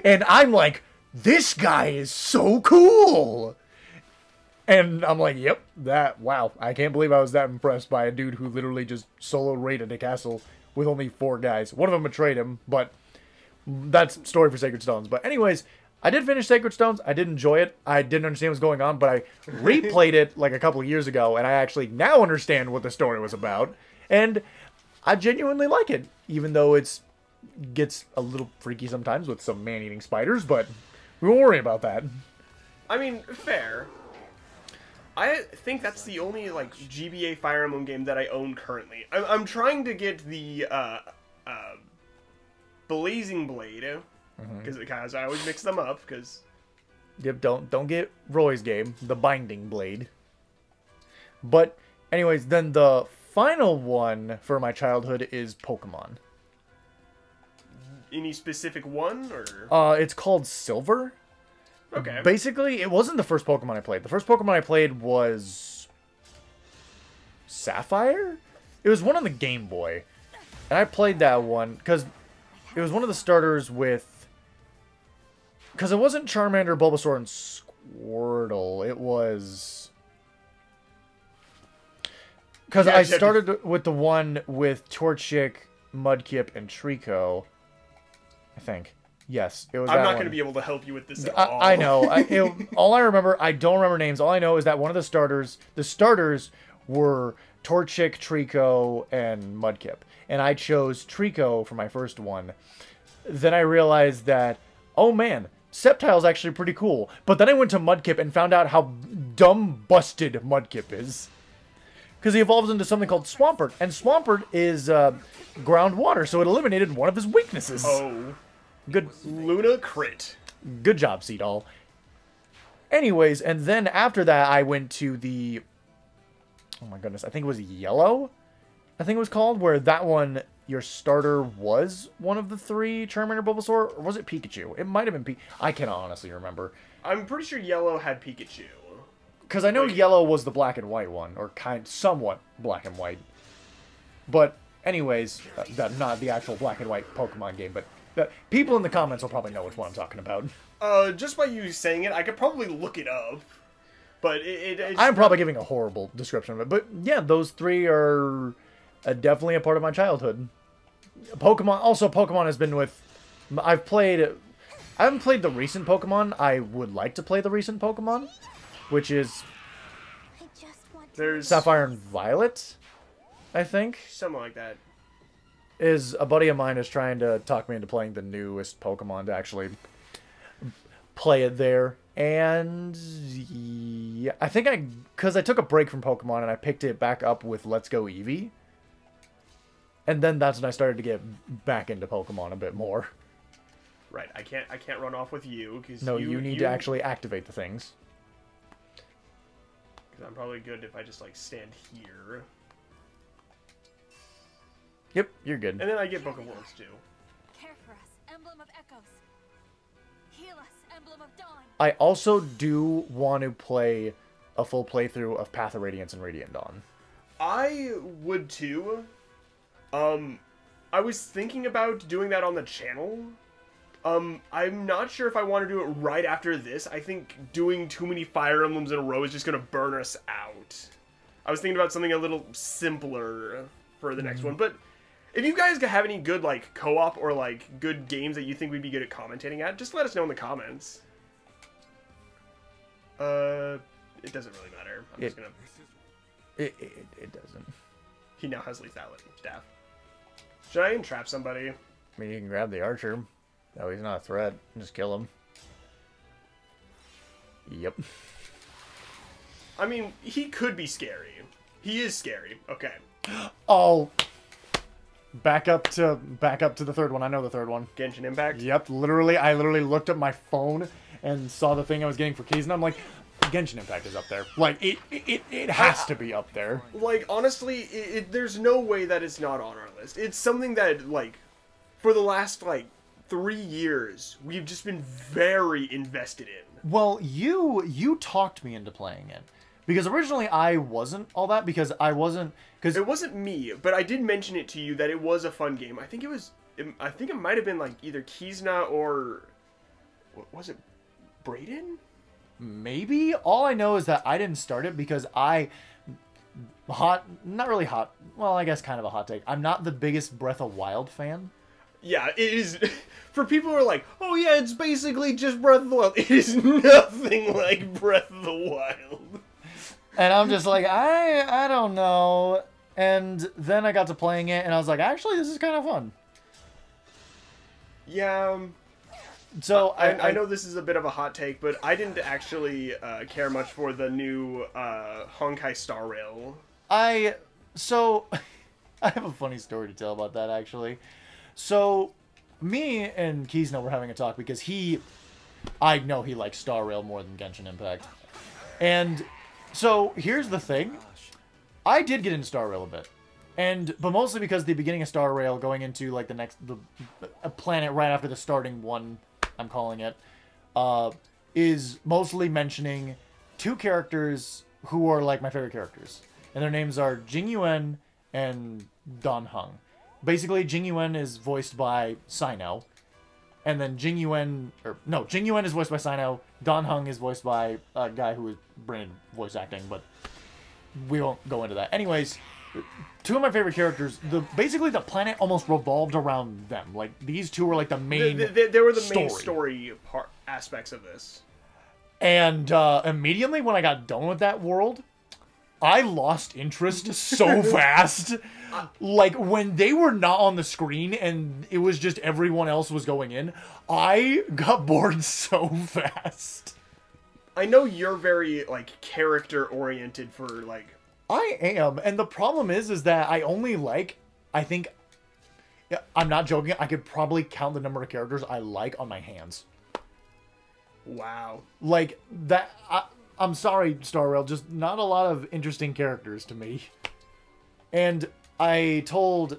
And I'm like, this guy is so cool! And I'm like, yep, wow, I can't believe I was that impressed by a dude who literally just solo raided a castle with only 4 guys. One of them betrayed him, but that's story for Sacred Stones. But anyways, I did finish Sacred Stones. I did enjoy it. I didn't understand what was going on, but I replayed it like a couple of years ago, and I actually now understand what the story was about. And I genuinely like it, even though gets a little freaky sometimes with some man-eating spiders, but we won't worry about that. I mean, fair. I think that's the only, like, GBA Fire Emblem game that I own currently. I'm trying to get the, Blazing Blade, because I always mix them up, because... Yep, don't get Roy's game, the Binding Blade. But, anyways, then the final one for my childhood is Pokemon. Any specific one, or...? It's called Silver. Okay. Basically, it wasn't the first Pokemon I played. The first Pokemon I played was... Sapphire? It was one on the Game Boy. And I played that one, because it was one of the starters with... Because it wasn't Charmander, Bulbasaur, and Squirtle. It was... Because I started with the one with Torchic, Mudkip, and Trico. I think. Yes, it was I'm that not one. going to be able to help you with this at all. I know. All I remember, I don't remember names. All I know is that one of the starters were Torchic, Trico, and Mudkip. And I chose Trico for my first one. Then I realized that, oh man, Sceptile's actually pretty cool. But then I went to Mudkip and found out how dumb busted Mudkip is. Because he evolves into something called Swampert. And Swampert is groundwater, so it eliminated one of his weaknesses. Oh. Good. Luna crit. Good job, Seadoll. Anyways, and then after that, I went to the... Oh my goodness, I think it was Yellow? I think it was called, where that one, your starter was one of the 3, Charmander, Bulbasaur, or was it Pikachu? It might have been I cannot honestly remember. I'm pretty sure Yellow had Pikachu. Because I know Yellow was the black and white one, or somewhat black and white. But anyways, not the actual black and white Pokemon game, but... people in the comments will probably know which one I'm talking about. Just by you saying it, I could probably look it up. But I'm probably giving a horrible description of it. But yeah, those 3 are definitely a part of my childhood. Pokemon has been with... I haven't played the recent Pokemon. I would like to play the recent Pokemon, which is... There's Sapphire and Violet, I think. Something like that. A buddy of mine is trying to talk me into playing the newest Pokemon to actually play it there. And yeah, I think because I took a break from Pokemon and I picked it back up with Let's Go Eevee. And then that's when I started to get back into Pokemon a bit more. Right, I can't run off with you because No, you need to actually activate the things. Because I'm probably good if I just like stand here. Yep, you're good. And then I get Book of Worlds too. Care for us, Emblem of Echoes. Heal us, Emblem of Dawn. I also do want to play a full playthrough of Path of Radiance and Radiant Dawn. I would too. I was thinking about doing that on the channel. I'm not sure if I want to do it right after this. I think doing too many Fire Emblems in a row is just going to burn us out. I was thinking about something a little simpler for the next one, but if you guys have any good, like, co-op or, like, good games that you think we'd be good at commentating at, just let us know in the comments. It doesn't really matter. I'm just gonna... It doesn't. He now has lethality. Staff. Should I entrap somebody? I mean, you can grab the archer. No, he's not a threat. Just kill him. Yep. I mean, he could be scary. He is scary. Okay. Oh. Back up to the third one. I know the third one. Genshin Impact? Yep, literally, I literally looked at my phone and saw the thing I was getting for keys, and I'm like, Genshin Impact is up there. Like, it has to be up there. Like, honestly, there's no way that it's not on our list. It's something that, like, for the last, like, 3 years, we've just been very invested in. Well, you talked me into playing it. Because originally I wasn't all that, because I wasn't... Cause it wasn't me, but I did mention it to you that it was a fun game. I think it might have been, like, either Kizna or... What was it? Brayden? Maybe? All I know is that I didn't start it because not really hot, well, I guess kind of a hot take. I'm not the biggest Breath of Wild fan. Yeah, it is. For people who are like, oh yeah, it's basically just Breath of the Wild. It is nothing like Breath of the Wild. And I'm just like, I don't know. And then I got to playing it, and I was like, actually, this is kind of fun. Yeah. So I know this is a bit of a hot take, but I didn't actually care much for the new Honkai Star Rail. So I have a funny story to tell about that, actually. So me and Kizna were having a talk because I know he likes Star Rail more than Genshin Impact. And so here's the thing. I did get into Star Rail a bit. But mostly because the beginning of Star Rail going into like a planet right after the starting one, I'm calling it, is mostly mentioning 2 characters who are like my favorite characters. And their names are Jing Yuan and Dan Heng. Basically, Jing Yuan is voiced by Sino. And then Jing Yuan is voiced by Sino. Dan Heng is voiced by a guy who is branded voice acting, but we won't go into that. Anyways, 2 of my favorite characters, basically the planet almost revolved around them. Like, these 2 were like the main They were the main story aspects of this. And immediately when I got done with that world, I lost interest so fast. Like, when they were not on the screen and it was just everyone else was going in, I got bored so fast. I know you're very, like, character-oriented for, like... I am, and the problem is that I only like, I think, I'm not joking, I could probably count the number of characters I like on my hands. Wow. Like, that, I'm sorry, Star Rail, just not a lot of interesting characters to me. And I told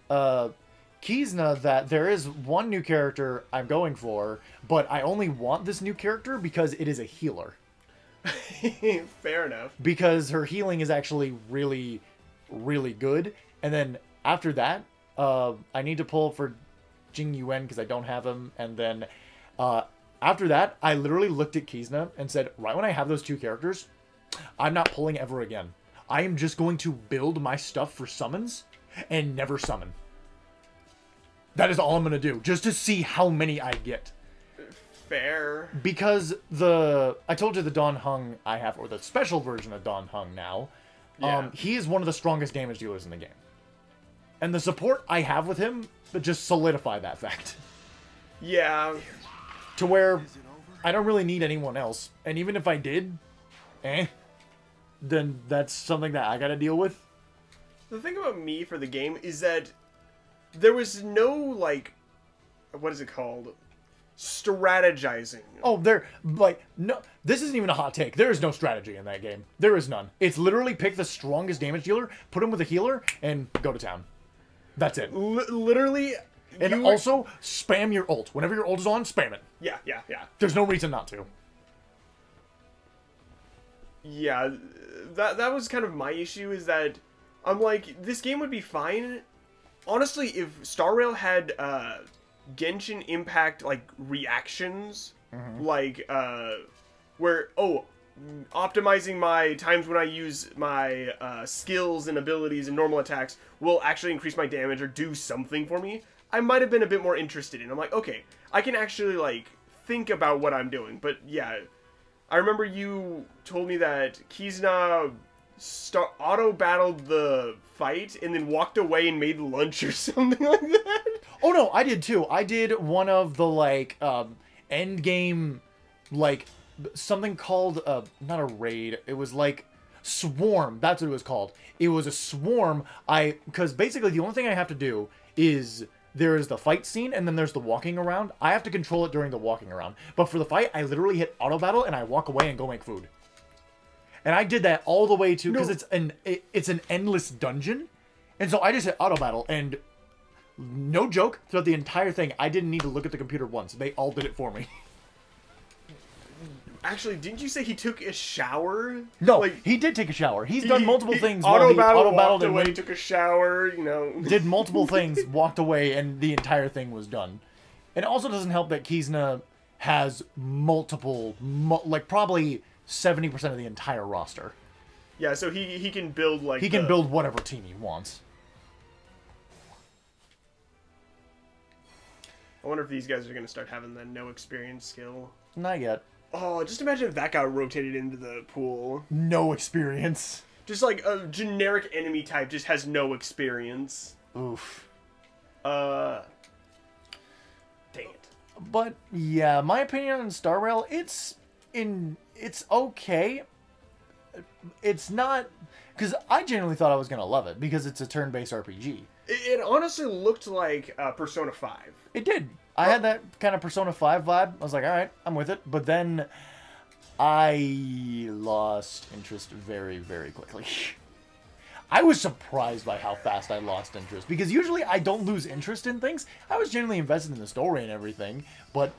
Kizna that there is one new character I'm going for, but I only want this new character because it is a healer. Fair enough. Because her healing is actually really, really good. And then after that, I need to pull for Jing Yuan because I don't have him. And then after that, I literally looked at Kizna and said, right when I have those 2 characters, I'm not pulling ever again. I am just going to build my stuff for summons and never summon. That is all I'm going to do, just to see how many I get. Fair. Because I told you the Dan Heng I have, or the special version of Dan Heng now, he is one of the strongest damage dealers in the game. And the support I have with him just solidify that fact. Yeah. To where I don't really need anyone else. And even if I did, then that's something that I gotta deal with. The thing about me for the game is that there was no, like, what is it called? strategizing. Oh, no. This isn't even a hot take. There is no strategy in that game. There is none. It's literally pick the strongest damage dealer, put him with a healer, and go to town. That's it. Literally. And also spam your ult. Whenever your ult is on, spam it. Yeah. There's no reason not to. Yeah, that was kind of my issue, is that I'm like, this game would be fine. Honestly, if Star Rail had Genshin Impact like reactions, like where optimizing my times when I use my skills and abilities and normal attacks will actually increase my damage or do something for me, I might have been a bit more interested in. I'm like, okay, I can actually like think about what I'm doing. But yeah, I remember you told me that Kizuna auto-battled the fight and then walked away and made lunch or something like that. Oh no, I did too. I did one of the like end game, like something called not a raid. It was like swarm. That's what it was called. It was a swarm. Because basically the only thing I have to do is there is the fight scene and then there's the walking around. I have to control it during the walking around. But for the fight, I literally hit auto battle and I walk away and go make food. And I did that all the way to, because it's an endless dungeon. And so I just hit auto battle, and no joke, throughout the entire thing, I didn't need to look at the computer once. They all did it for me. Actually, didn't you say he took a shower? No, like, he did take a shower. He's done multiple things. Auto battled walked and away, took a shower, you know. Did multiple things, walked away, and the entire thing was done. And it also doesn't help that Kizuna has multiple, like probably 70% of the entire roster. Yeah, so he can build like he can build whatever team he wants. I wonder if these guys are going to start having the no experience skill. Not yet. Oh, just imagine if that got rotated into the pool. No experience. Just like a generic enemy type just has no experience. Oof. Dang it. But yeah, my opinion on Star Rail, it's okay. It's not, because I genuinely thought I was gonna love it because it's a turn-based RPG. It honestly looked like Persona 5. It did. I had that kind of Persona 5 vibe. I was like, all right, I'm with it. But then I lost interest very, very quickly. I was surprised by how fast I lost interest, because usually I don't lose interest in things. I was genuinely invested in the story and everything, but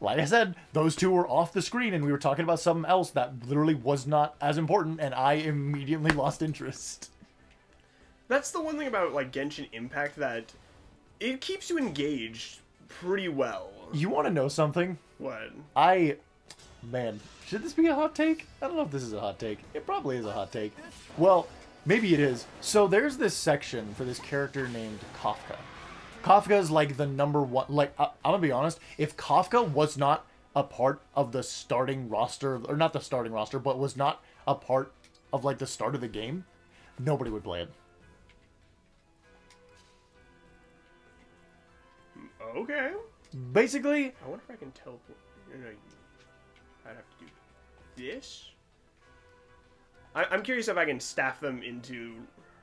like I said, those two were off the screen and we were talking about something else that literally was not as important, and I immediately lost interest. That's the one thing about like Genshin Impact, that it keeps you engaged pretty well. You want to know something? What? Man, should this be a hot take? I don't know if this is a hot take. It probably is a hot take. Well, maybe it is. So there's this section for this character named Kafka. Kafka is like the number one, like, I'm gonna be honest, if Kafka was not a part of the starting roster, or not the starting roster, but was not a part of like the start of the game, nobody would play it. Okay. Basically, I wonder if I can teleport. No, I'd have to do this. I'm curious if I can staff them into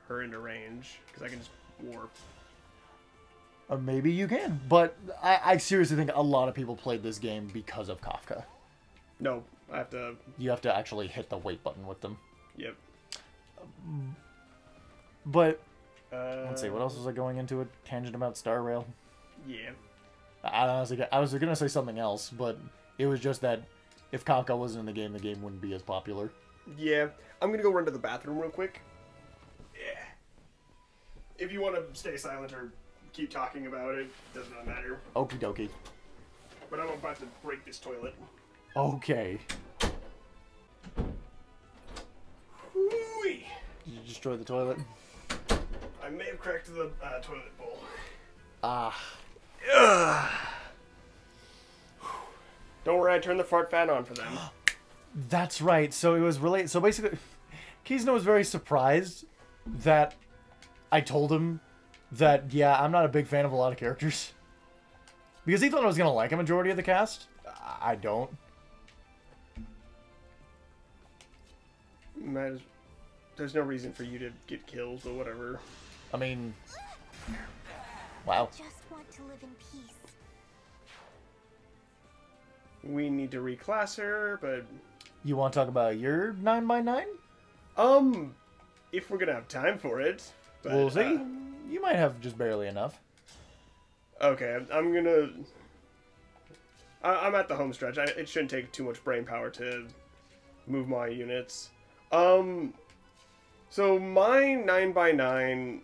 range, because I can just warp. Maybe you can, but I seriously think a lot of people played this game because of Kafka. No, I have to... You have to actually hit the wait button with them. Yep. But, let's see, what else was I going into a tangent about Star Rail? Yeah. I was going to say something else, but it was just that if Kafka wasn't in the game wouldn't be as popular. Yeah. I'm going to go run to the bathroom real quick. Yeah. If you want to stay silent or keep talking about it, does not matter. Okie dokie. But I'm about to break this toilet. Okay. Whoo-wee. Did you destroy the toilet? I may have cracked the toilet bowl. Ah. Don't worry, I turned the fart fan on for them. That's right. So it was related. So basically, Kizuna was very surprised that I told him that, yeah, I'm not a big fan of a lot of characters. Because he thought I was going to like a majority of the cast. I don't. There's no reason for you to get killed, but whatever. I mean, wow. I just want to live in peace. we need to reclass her, but You want to talk about your 9x9? if we're gonna have time for it. But, We'll see. You might have just barely enough. Okay, I'm gonna. I'm at the home stretch. It shouldn't take too much brain power to move my units. So my 9x9.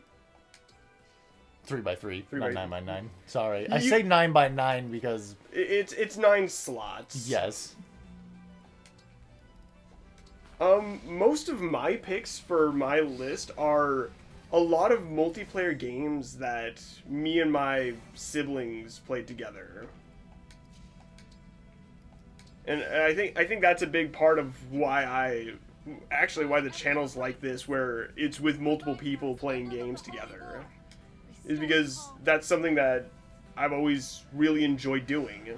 3x3, Three not by- 9x9. Sorry, I say 9x9 because It's 9 slots. yes. Most of my picks for my list are a lot of multiplayer games that me and my siblings played together. And I think that's a big part of why why the channel's like this, where it's with multiple people playing games together, is because that's something that I've always really enjoyed doing.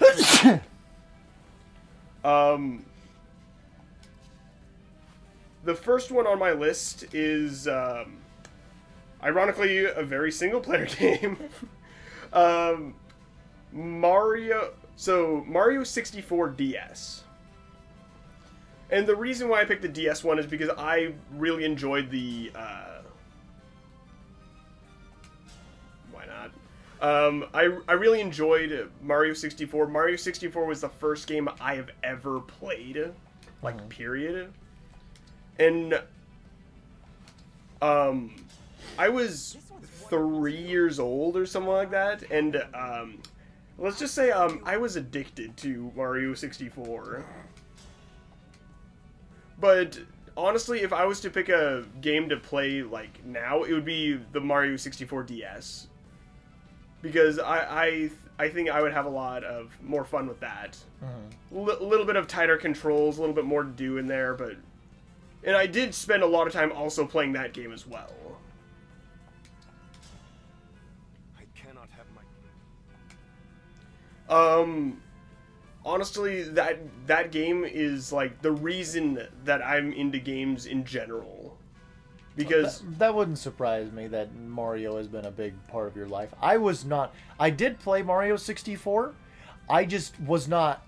The first one on my list is, ironically, a very single-player game. Mario 64 DS. And the reason why I picked the DS one is because I really enjoyed the, why not? I really enjoyed Mario 64. Mario 64 was the first game I have ever played, like, period. And, I was 3 years old or something like that, and, let's just say, I was addicted to Mario 64. But, honestly, if I was to pick a game to play, like, now, it would be the Mario 64 DS. Because I think I would have a lot of more fun with that. A little bit of tighter controls, a little bit more to do in there, but... And I did spend a lot of time also playing that game as well. I cannot have my... Honestly, that game is, like, the reason that I'm into games in general. Because... That wouldn't surprise me that Mario has been a big part of your life. I was not... I did play Mario 64. I just was not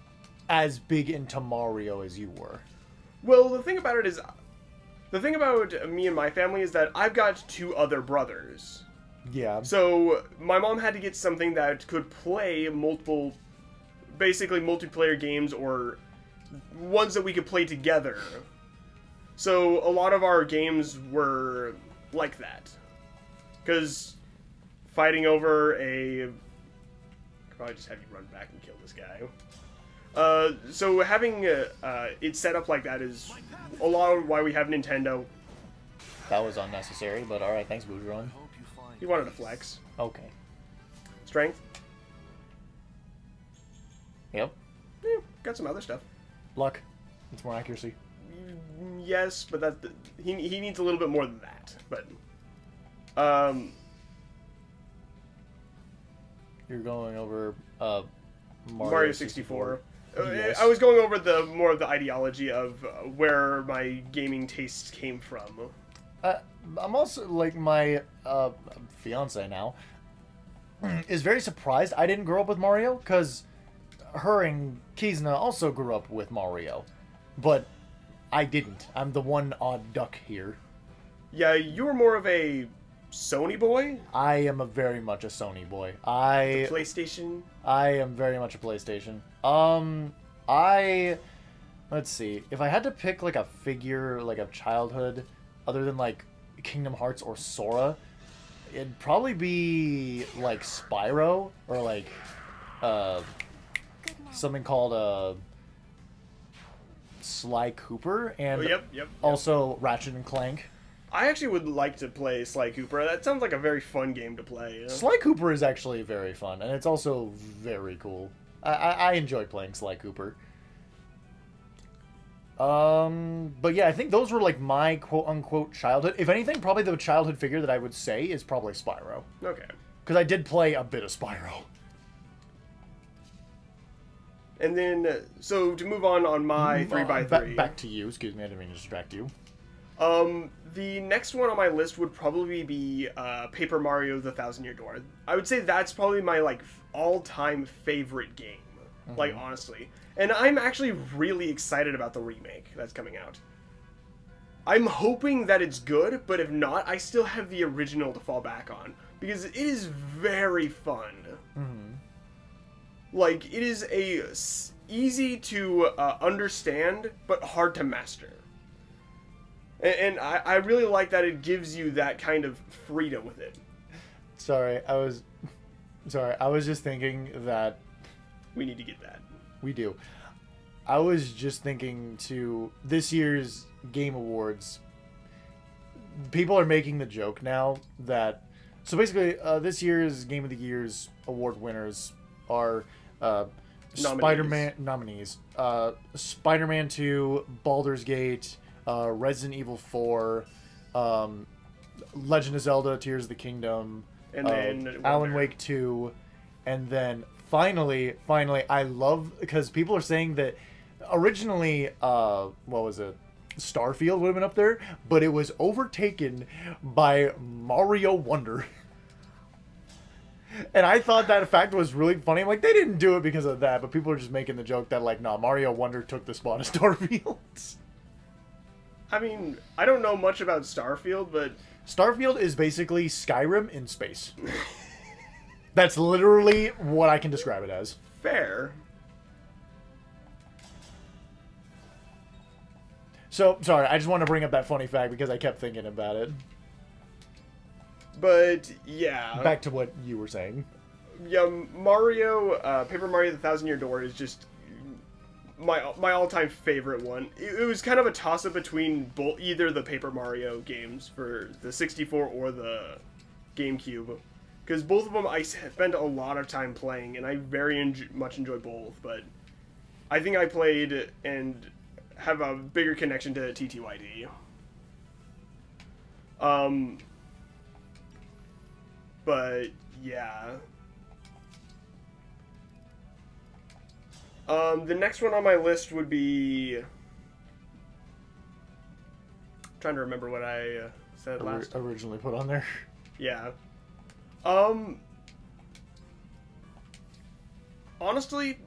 as big into Mario as you were. Well, the thing about it is... The thing about me and my family is that I've got 2 other brothers. Yeah. So, my mom had to get something that could play basically multiplayer games, or ones that we could play together. So, a lot of our games were like that. Because fighting over a... I'll probably just have you run back and kill this guy. So having it set up like that is a lot of why we have Nintendo. That was unnecessary, but alright, thanks, Boudron. He wanted to flex. Okay. Strength? Yep. Yeah, got some other stuff. Luck. It's more accuracy. Yes, but he needs a little bit more than that. But You're going over Mario 64. Yes. I was going over more of the ideology of where my gaming tastes came from. I'm also, like, my fiance now is very surprised I didn't grow up with Mario, because her and Kizna also grew up with Mario. But I didn't. I'm the one odd duck here. Yeah, you were more of a Sony boy? I am very much a Sony boy. The PlayStation? I am very much a PlayStation. Let's see. If I had to pick, like, a figure, like, of childhood, other than, like, Kingdom Hearts or Sora, it'd probably be, like, Spyro, or, like, something called, Sly Cooper, and Yep. also Ratchet and Clank. I actually would like to play Sly Cooper. That sounds like a very fun game to play. You know? Sly Cooper is actually very fun, and it's also very cool. I enjoy playing Sly Cooper. But yeah, I think those were, like, my quote-unquote childhood. If anything, probably the childhood figure that I would say is probably Spyro. Okay. Because I did play a bit of Spyro. And then, so to move on my 3x3. Back to you. Excuse me, I didn't mean to distract you. The next one on my list would probably be Paper Mario: The Thousand Year Door. I would say that's probably my, like, all-time favorite game. Like, honestly. And I'm actually really excited about the remake that's coming out. I'm hoping that it's good, but if not, I still have the original to fall back on. Because it is very fun. Like, it is easy to understand, but hard to master. And I really like that it gives you that kind of freedom with it. Sorry, I was just thinking that... We need to get that. We do. I was just thinking to this year's Game Awards, people are making the joke now that... So basically, this year's Game of the Year's award winners are Spider-Man nominees. Spider-Man 2, Baldur's Gate, Resident Evil 4, Legend of Zelda, Tears of the Kingdom, and then Alan Wake 2, and then finally, I love, because people are saying that originally, what was it? Starfield would have been up there, but it was overtaken by Mario Wonder. And I thought that fact was really funny. I'm like, they didn't do it because of that, but people are just making the joke that, like, nah, Mario Wonder took the spot of Starfield. I mean, I don't know much about Starfield, but... Starfield is basically Skyrim in space. That's literally what I can describe it as. Fair. So, sorry, I just want to bring up that funny fact because I kept thinking about it. But, yeah. Back to what you were saying. Yeah, Mario, Paper Mario The Thousand Year Door is just my all-time favorite one. It was kind of a toss-up between either the Paper Mario games for the 64 or the GameCube. Because both of them I spent a lot of time playing, and I very much enjoy both. But I think I played and have a bigger connection to TTYD. But yeah. The next one on my list would be... I'm trying to remember what I said last time. Originally put on there. Yeah. Honestly,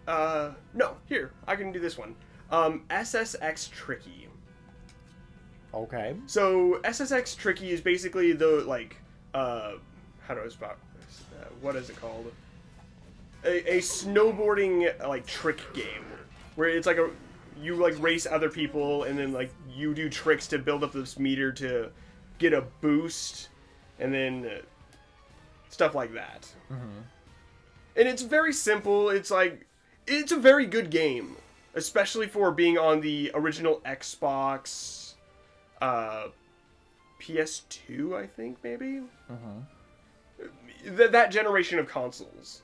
no, here, I can do this one. SSX Tricky. Okay. So, SSX Tricky is basically the, like, how do I spot this? What is it called? A snowboarding, like, trick game. Where it's like you, like, race other people, and then, like, you do tricks to build up this meter to get a boost, and then stuff like that. And it's very simple. It's like, it's a very good game, especially for being on the original Xbox, PS2, I think, maybe? That generation of consoles.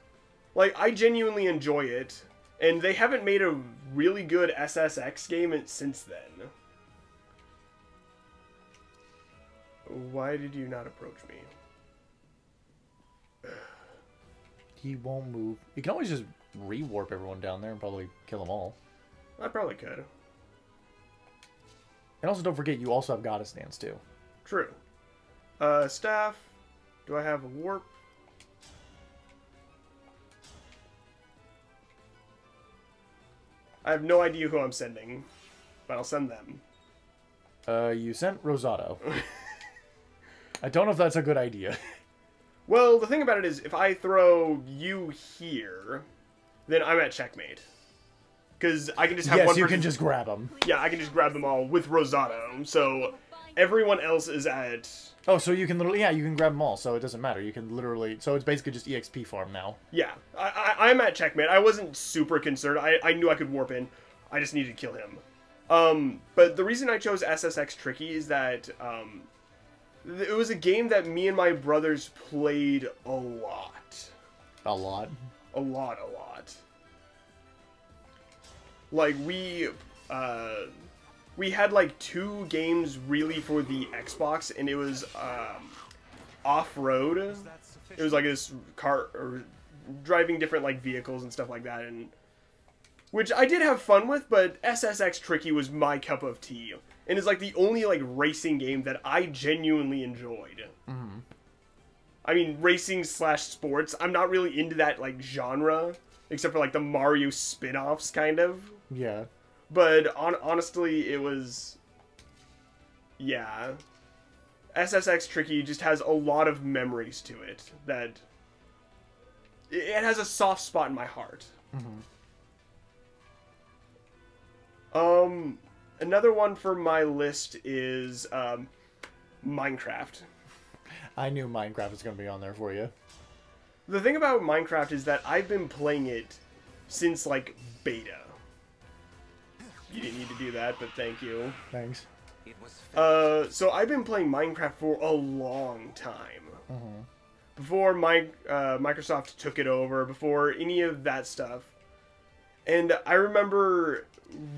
Like, I genuinely enjoy it, and they haven't made a really good SSX game since then. Why did you not approach me? He won't move. You can always just rewarp everyone down there and probably kill them all. I probably could. And also, don't forget, you also have Goddess Dance, too. True. Staff. Do I have a warp? I have no idea who I'm sending, but I'll send them. You sent Rosato. I don't know if that's a good idea. Well, the thing about it is, if I throw you here, then I'm at checkmate. Because I can just have one person... you can just grab them. Yeah, I can just grab them all with Rosato. So everyone else is at... Oh, so you can literally... Yeah, you can grab them all, so it doesn't matter. You can literally... So it's basically just EXP farm now. Yeah, I'm at checkmate. I wasn't super concerned. I knew I could warp in. I just needed to kill him. But the reason I chose SSX Tricky is that... it was a game that me and my brothers played a lot. A lot? A lot. Like, we had, like, 2 games really for the Xbox, and it was, off-road. It was, like, this car, or driving different, like, vehicles and stuff like that, and... Which I did have fun with, but SSX Tricky was my cup of tea. And it's, like, the only, like, racing game that I genuinely enjoyed. I mean, racing/sports. I'm not really into that, like, genre. except for like the Mario spin-offs, kind of. Yeah. But honestly, it was, yeah. SSX Tricky just has a lot of memories to it that it has a soft spot in my heart. Another one for my list is Minecraft. I knew Minecraft was going to be on there for you. The thing about Minecraft is that I've been playing it since, like, beta. You didn't need to do that, but thank you. Thanks. So I've been playing Minecraft for a long time. Before Microsoft took it over, before any of that stuff. And I remember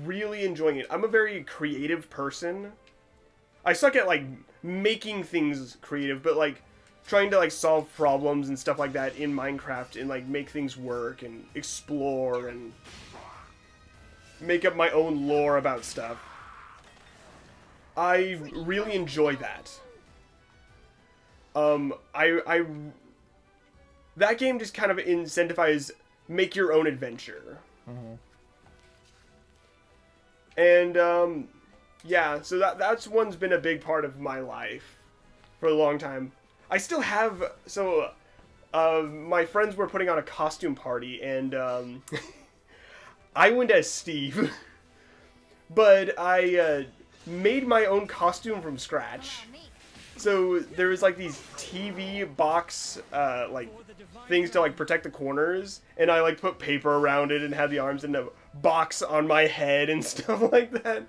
really enjoying it. I'm a very creative person. I suck at, like, making things creative, but, like, trying to, like, solve problems and stuff like that in Minecraft and, like, make things work and explore and make up my own lore about stuff. I really enjoy that. That game just kind of incentivizes make your own adventure. And, yeah, so that's one's been a big part of my life for a long time. I still have, so, my friends were putting on a costume party, and, I went as Steve, but I, made my own costume from scratch. So there was like these TV box like things to like protect the corners, and I like put paper around it and had the arms and a box on my head and stuff like that.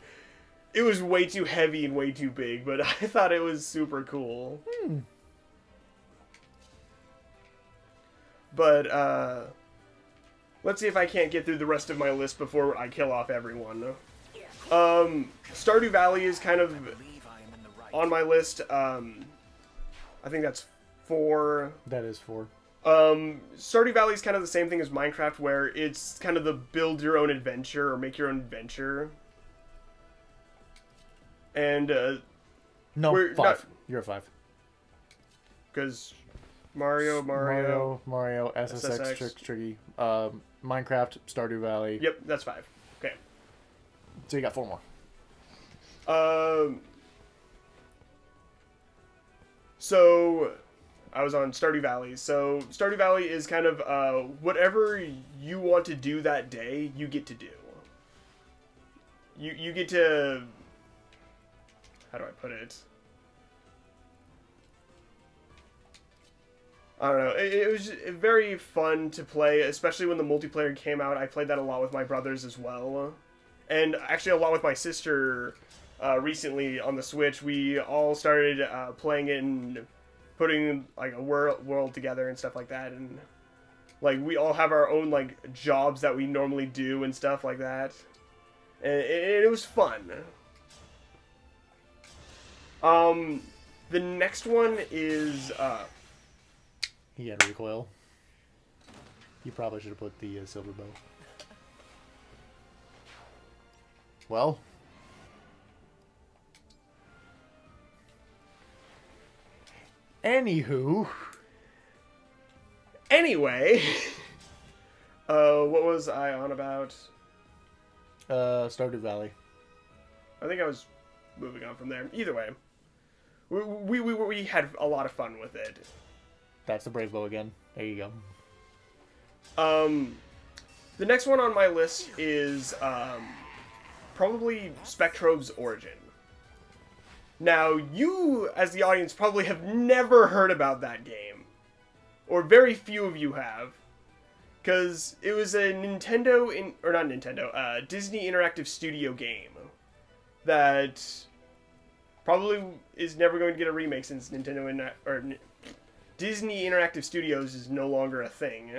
It was way too heavy and way too big, but I thought it was super cool. But let's see if I can't get through the rest of my list before I kill off everyone. Stardew Valley is kind of on my list. I think that's 4. That is 4. Stardew Valley is kind of the same thing as Minecraft, where it's kind of the build your own adventure or make your own adventure. And, no, 5. You're a 5. Because Mario, SSX, Tricky, Minecraft, Stardew Valley. Yep, that's 5. Okay. So you got 4 more. So I was on Stardew Valley. So Stardew Valley is kind of whatever you want to do that day, you get to do. You get to, how do I put it? I don't know. It was very fun to play, especially when the multiplayer came out. I played that a lot with my brothers as well. And actually a lot with my sister recently on the Switch. We all started playing it and putting like a world together and stuff like that. And like we all have our own like jobs that we normally do and stuff like that. And it was fun. The next one is... He had recoil. You probably should have put the silver bow. Well. Anywho. Anyway. What was I on about? Stardew Valley. I think I was moving on from there. Either way. We had a lot of fun with it. That's the Brave Bow again. There you go. The next one on my list is probably Spectrobe's Origin. Now, you, as the audience, probably have never heard about that game. Or very few of you have. Because it was a Disney Interactive Studio game. That probably is never going to get a remake since Disney Interactive Studios is no longer a thing.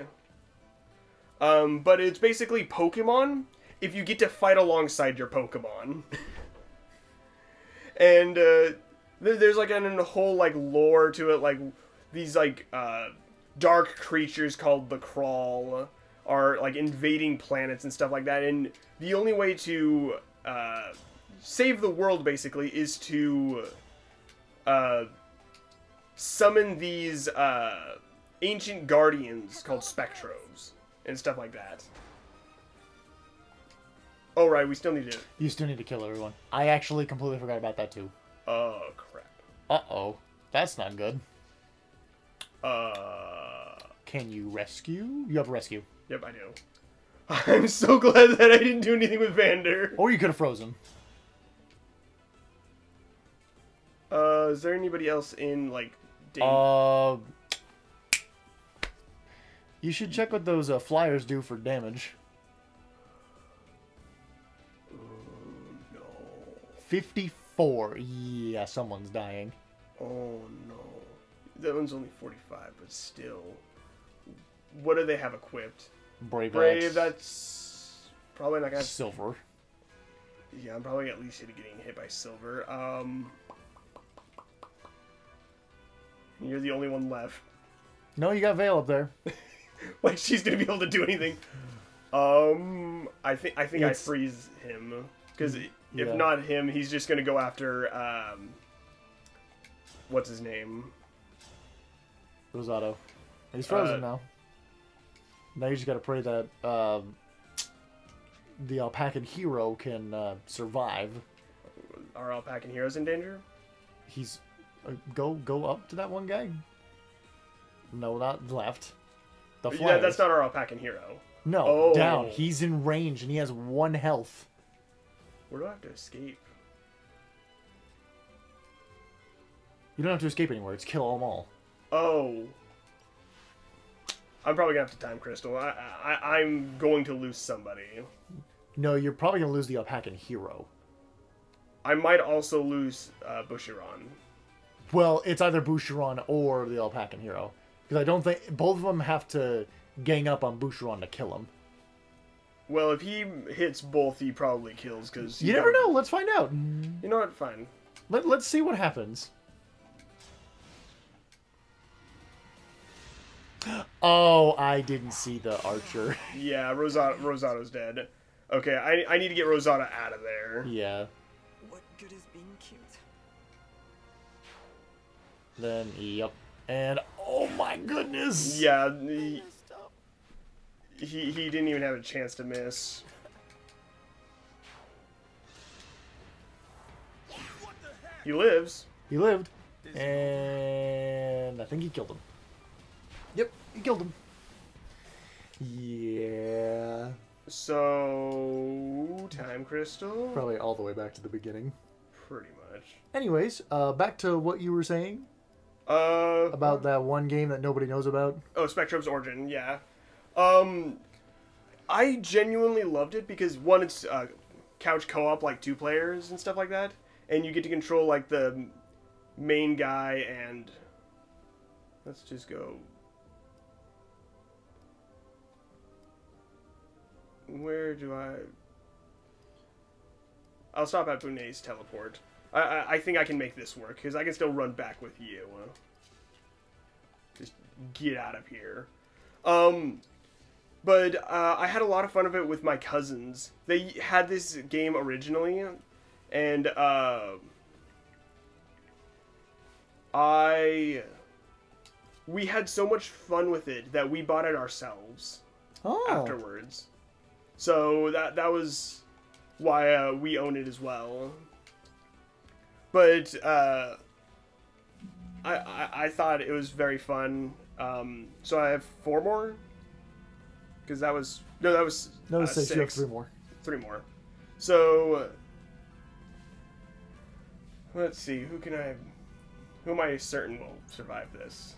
But it's basically Pokemon if you get to fight alongside your Pokemon. And there's like a whole like lore to it, like these like dark creatures called the Crawl are like invading planets and stuff like that, and the only way to save the world basically is to summon these ancient guardians called Spectrobes. and stuff like that. Oh, right, we still need to... You still need to kill everyone. I actually completely forgot about that, too. Oh, crap. Uh-oh. That's not good. Uh... Can you rescue? You have rescue. Yep, I do. I'm so glad that I didn't do anything with Vander. Or you could have frozen. Is there anybody else in, like, danger? You should check what those flyers do for damage. No. 54. Yeah, someone's dying. Oh, no. That one's only 45, but still. What do they have equipped? Brave, that's probably not gonna... Silver. Yeah, I'm probably at least getting hit by silver. You're the only one left. No, you got Veil up there. Like she's gonna be able to do anything. I think I freeze him because if not him, he's just gonna go after what's his name? Rosado. He's frozen now. Now you just gotta pray that the Alpacan hero can survive. Are Alpacan heroes in danger? He's go up to that one guy. No, not left. The flyers. Yeah, that's not our Alpacan hero. No, down. He's in range and he has 1 health. Where do I have to escape? You don't have to escape anywhere. It's kill them all. Oh. I'm probably gonna have to time crystal. I'm going to lose somebody. No, you're probably gonna lose the Alpacan hero. I might also lose Bushiron. Well, it's either Bushiron or the Alpacan hero. Because I don't think... Both of them have to gang up on Bushiron to kill him. Well, if he hits both, he probably kills, because... You never know. Let's find out. You know what? Fine. Let's see what happens. Oh, I didn't see the archer. Yeah, Rosado's dead. Okay, I need to get Rosado out of there. Yeah. What good is being cute? Then, yep. And, oh my goodness! Yeah, he didn't even have a chance to miss. He lives. He lived. And I think he killed him. Yep, he killed him. Yeah. So, time crystal? Probably all the way back to the beginning. Pretty much. Anyways, back to what you were saying. About that one game that nobody knows about. Oh, Spectrum's Origin, yeah. I genuinely loved it because, one, it's couch co-op, like 2 players and stuff like that. And you get to control, like, the main guy and... Let's just go... Where do I... I'll stop at Bunei's teleport. I think I can make this work, because I can still run back with you. Just get out of here. But I had a lot of fun of it with my cousins. They had this game originally, and we had so much fun with it that we bought it ourselves afterwards. So that was why we own it as well. But I thought it was very fun. So I have 4 more. Because that was that was 6. You have 3 more. 3 more. So let's see. Who am I certain will survive this?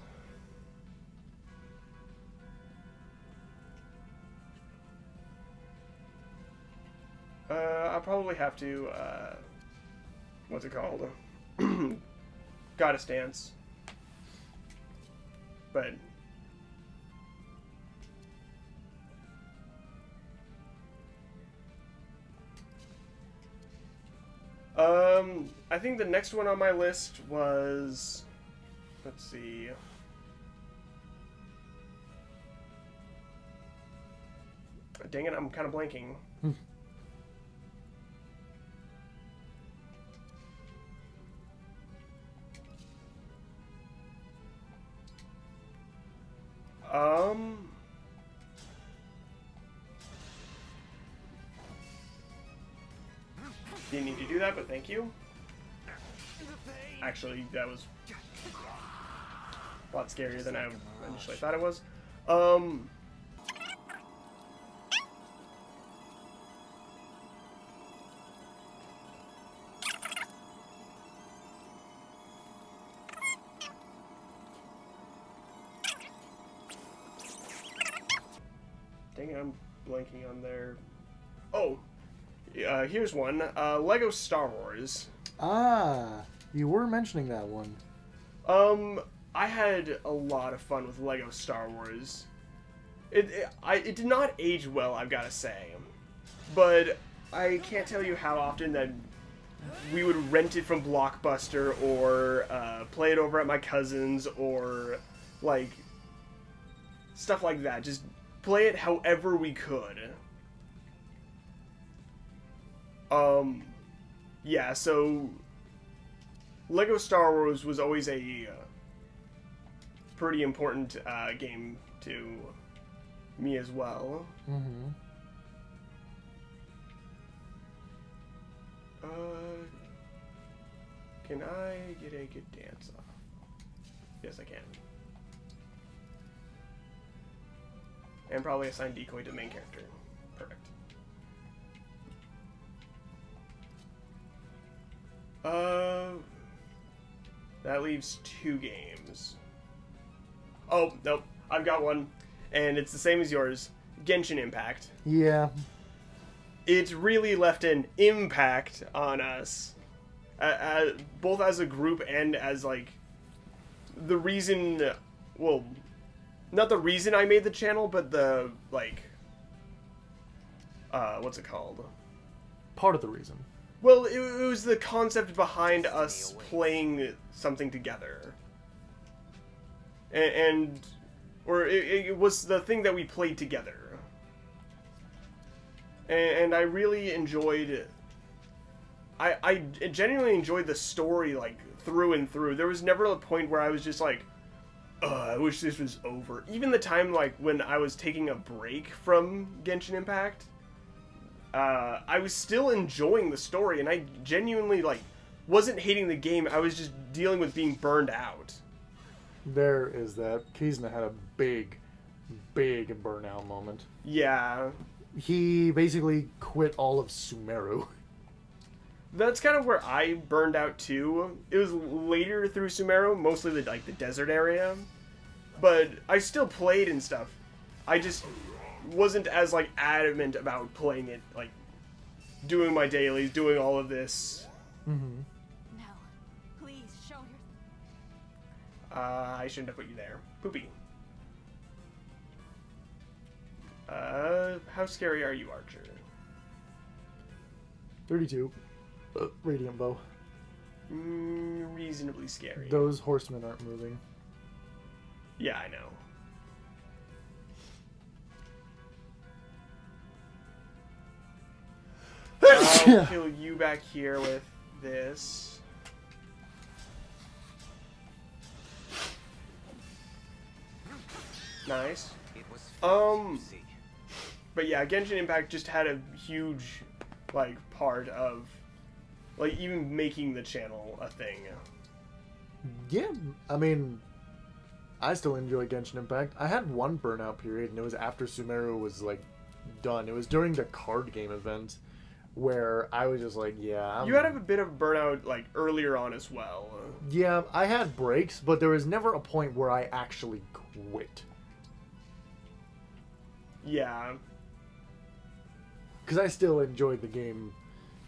I'll probably have to, what's it called? Goddess Dance. But... I think the next one on my list was... Let's see... Dang it, I'm kind of blanking. Didn't need to do that, but thank you. Actually, that was a lot scarier than I initially thought it was. Dang it, I'm blanking on their... Oh, here's one. Lego Star Wars. Ah, you were mentioning that one. I had a lot of fun with Lego Star Wars. It did not age well, I've got to say. But I can't tell you how often that we would rent it from Blockbuster or play it over at my cousin's or, like, stuff like that. Just play it however we could. Yeah, so Lego Star Wars was always a pretty important game to me as well. Mm-hmm. Can I get a good dance off? Yes, I can. And probably assign decoy to main character. Perfect. That leaves 2 games. Oh, nope. I've got one. And it's the same as yours. Genshin Impact. Yeah. It really left an impact on us. Both as a group and as, like, the reason... Well, not the reason I made the channel, but the, like... what's it called? Part of the reason. Well, it was the concept behind us playing something together. Or it was the thing that we played together. And I really enjoyed... I genuinely enjoyed the story, like, through and through. There was never a point where I was just like, I wish this was over. Even the time, like, when I was taking a break from Genshin Impact, I was still enjoying the story, and I genuinely, like, wasn't hating the game. I was just dealing with being burned out. There is that. Kizuna had a big burnout moment. Yeah. He basically quit all of Sumeru. That's kind of where I burned out too. It was later through Sumeru, mostly the desert area. But I still played and stuff. I just wasn't as, like, adamant about playing it, like, doing my dailies, doing all of this. Mm-hmm. Now, please show your... I shouldn't have put you there. Poopy. How scary are you, Archer? 32. Radiant bow. Reasonably scary. Those horsemen aren't moving. Yeah, I know. I'll kill you back here with this. Nice. But yeah, Genshin Impact just had a huge, like, part of, like, even making the channel a thing. Yeah, I mean, I still enjoy Genshin Impact. I had one burnout period, and it was after Sumeru was, like, done. It was during the card game event, where I was just like, yeah. You had a bit of burnout, like, earlier on as well. Yeah, I had breaks, but there was never a point where I actually quit. Yeah. Because I still enjoyed the game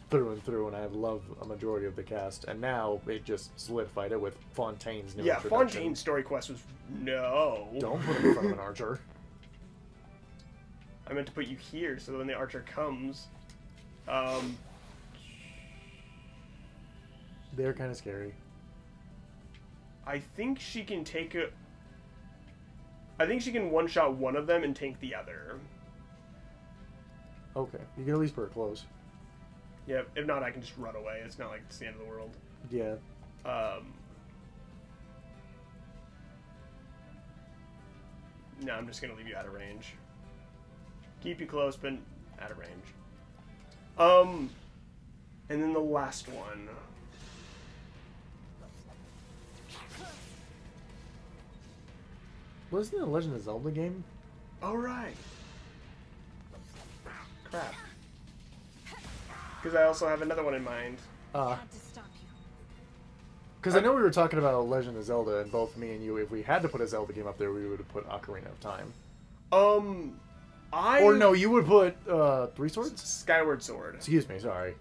through and through, and I love a majority of the cast. And now it just solidified it with Fontaine's new introduction. Fontaine's story quest was... No. Don't put him in front of an archer. I meant to put you here, so that when the archer comes... They're kind of scary. I think she can take a... I think she can one-shot one of them and tank the other. Okay, you can at least put her close. Yeah, if not, I can just run away. It's not like it's the end of the world. Yeah. No, I'm just gonna leave you out of range. Keep you close, but out of range. And then the last one. Wasn't it a Legend of Zelda game? All right. Crap. Because I also have another one in mind. Had to stop you. Because I know we were talking about Legend of Zelda, and both me and you, if we had to put a Zelda game up there, we would have put Ocarina of Time. Or no, you would put Three Swords? Skyward Sword. Excuse me, sorry.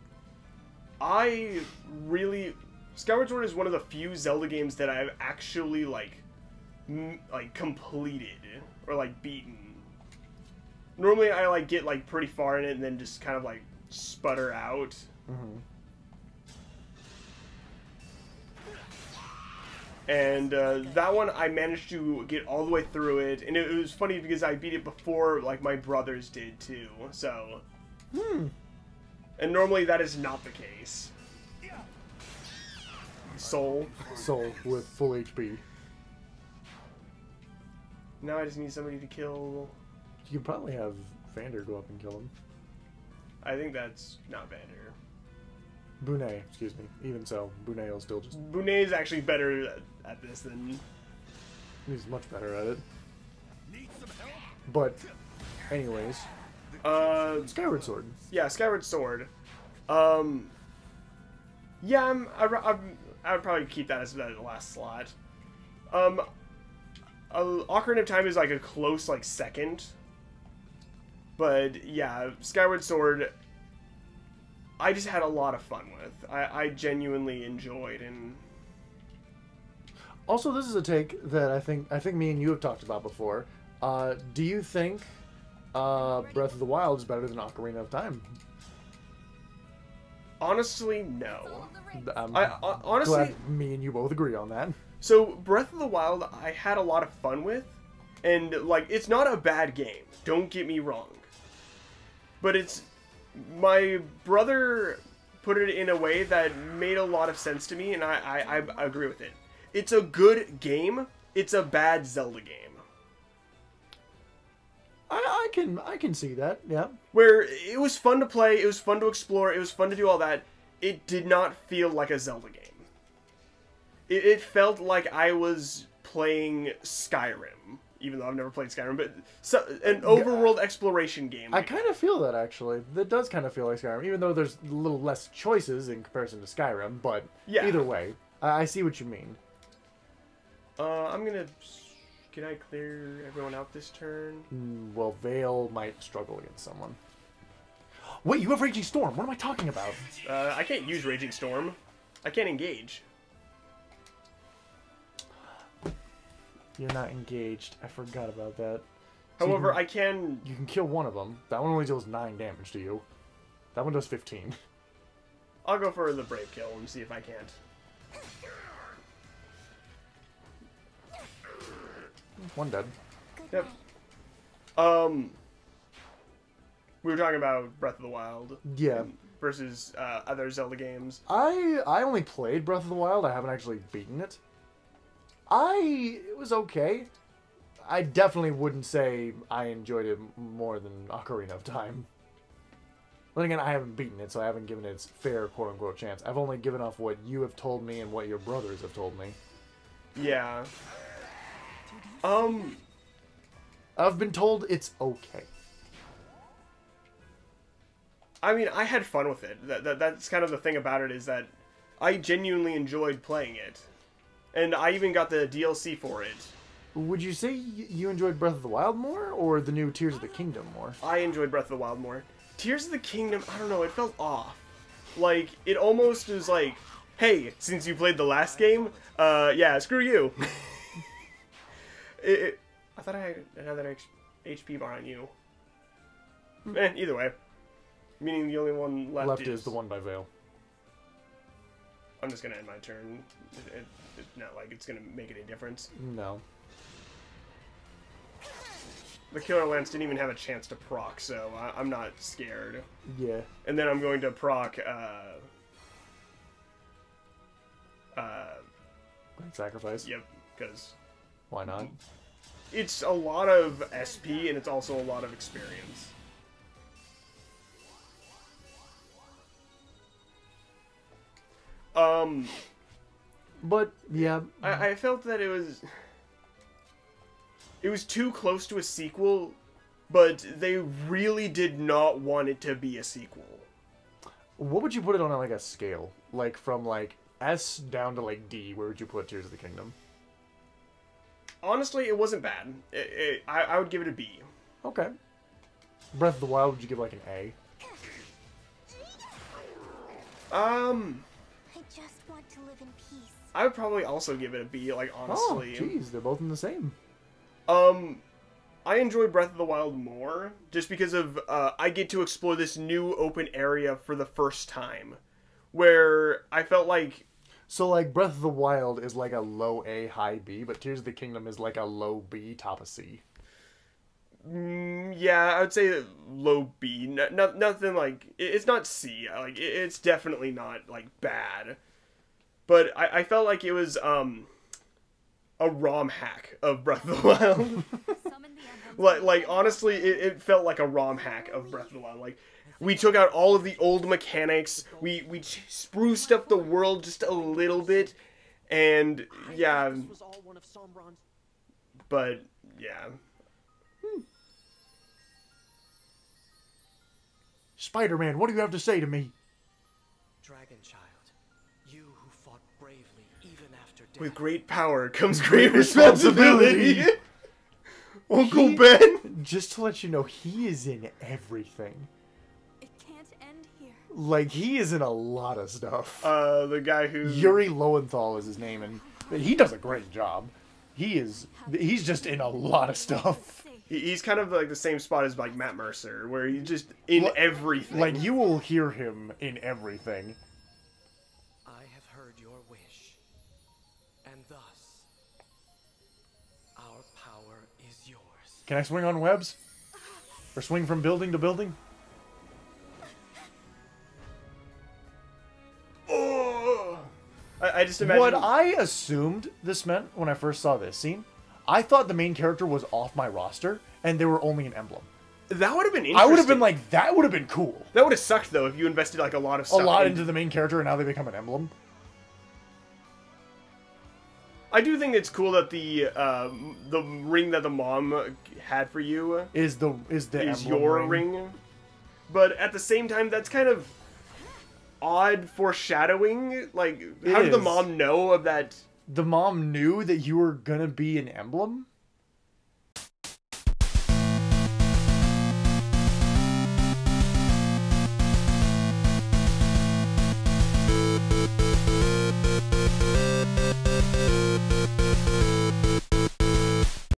Skyward Sword is one of the few Zelda games that I've actually like completed or like beaten. Normally I like get like pretty far in it and then just kind of like sputter out. Mm-hmm. And that one I managed to get all the way through it, and it was funny because I beat it before like my brothers did too. So, and normally that is not the case. Soul with full HP. Now I just need somebody to kill. You could probably have Vander go up and kill him. I think that's not Vander. Bunei, excuse me. Even so, Bunei will still just... Bunei is actually better at this than... He's much better at it. But, anyways. Skyward Sword. Yeah, Skyward Sword. Yeah, I would probably keep that as the last slot. Ocarina of Time is like a close like second. But yeah, Skyward Sword I just had a lot of fun with. I genuinely enjoyed. And also, this is a take that I think me and you have talked about before. Do you think Breath of the Wild is better than Ocarina of Time? Honestly, no. Honestly, glad me and you both agree on that. So, Breath of the Wild, I had a lot of fun with, and like, it's not a bad game. Don't get me wrong, but it's my brother put it in a way that made a lot of sense to me, and I agree with it. It's a good game. It's a bad Zelda game. I can see that, yeah. Where it was fun to play, it was fun to explore, it was fun to do all that. It did not feel like a Zelda game. It felt like I was playing Skyrim, even though I've never played Skyrim, but an overworld exploration game. I kind of feel that, actually. That does kind of feel like Skyrim, even though there's a little less choices in comparison to Skyrim, but yeah. Either way, I see what you mean. I'm gonna... Can I clear everyone out this turn? Well, Vale might struggle against someone. Wait, you have Raging Storm. What am I talking about? I can't use Raging Storm. I can't engage. You're not engaged. I forgot about that. However, I can... You can kill one of them. That one only deals 9 damage to you. That one does 15. I'll go for the Brave Kill and see if I can't. One dead. Yep. We were talking about Breath of the Wild. Yeah. Versus other Zelda games. I only played Breath of the Wild. I haven't actually beaten it. It was okay. I definitely wouldn't say I enjoyed it more than Ocarina of Time. Then again, I haven't beaten it, so I haven't given it its fair quote-unquote chance. I've only given off what you have told me and what your brothers have told me. Yeah. I've been told it's okay. I mean, I had fun with it. That's kind of the thing about it, is that I genuinely enjoyed playing it. And I even got the DLC for it. Would you say you enjoyed Breath of the Wild more, or the new Tears of the Kingdom more? I enjoyed Breath of the Wild more. Tears of the Kingdom, I don't know, it felt off. Like, it almost was like, hey, since you played the last game, yeah, screw you. I thought I had another HP bar on you. Either way. Meaning the only one left is the one by Vale. I'm just going to end my turn. It's not like it's going to make any difference. No. The Killer Lance didn't even have a chance to proc, so I'm not scared. Yeah. And then I'm going to proc... Sacrifice? Yep, because... Why not? It's a lot of SP, and it's also a lot of experience. But yeah, I felt that it was too close to a sequel, but they really did not want it to be a sequel. what would you put it on like a scale? Like from like S down to like D, where would you put Tears of the Kingdom? Honestly, it wasn't bad. I would give it a B. Okay. Breath of the Wild, would you give like an A? I just want to live in peace. I would probably also give it a B, like, honestly. Oh, jeez, they're both in the same. I enjoy Breath of the Wild more, just because of, I get to explore this new open area for the first time, where I felt like... So, like, Breath of the Wild is like a low A, high B, but Tears of the Kingdom is like a low B, top of C. Yeah, I would say low B. Nothing like... It's not C. Like, it's definitely not, like, bad. But I felt like it was, a ROM hack of Breath of the Wild. like honestly, it felt like a ROM hack of Breath of the Wild. Like, we took out all of the old mechanics, we spruced up the world just a little bit, and yeah. But yeah. Spider-Man, what do you have to say to me? Dragon Child, you who fought bravely even after death. With great power comes great responsibility. Uncle Ben. Just to let you know, he is in everything. It can't end here. Like, he is in a lot of stuff. The guy who... Yuri Lowenthal is his name, and he does a great job. He's just in a lot of stuff. He's kind of like the same spot as like Matt Mercer, where he's just in everything. Like, you will hear him in everything. I have heard your wish, and thus our power is yours. Can I swing on webs? Or swing from building to building? Oh! I just imagine... What I assumed this meant when I first saw this scene, I thought the main character was off my roster, and they were only an emblem. That would have been interesting. I would have been like, that would have been cool. That would have sucked, though, if you invested like a lot of stuff into the main character, and now they become an emblem. I do think it's cool that the ring that the mom had for you is your ring. But at the same time, that's kind of odd foreshadowing. Like, how did the mom know of that? The mom knew that you were gonna be an emblem?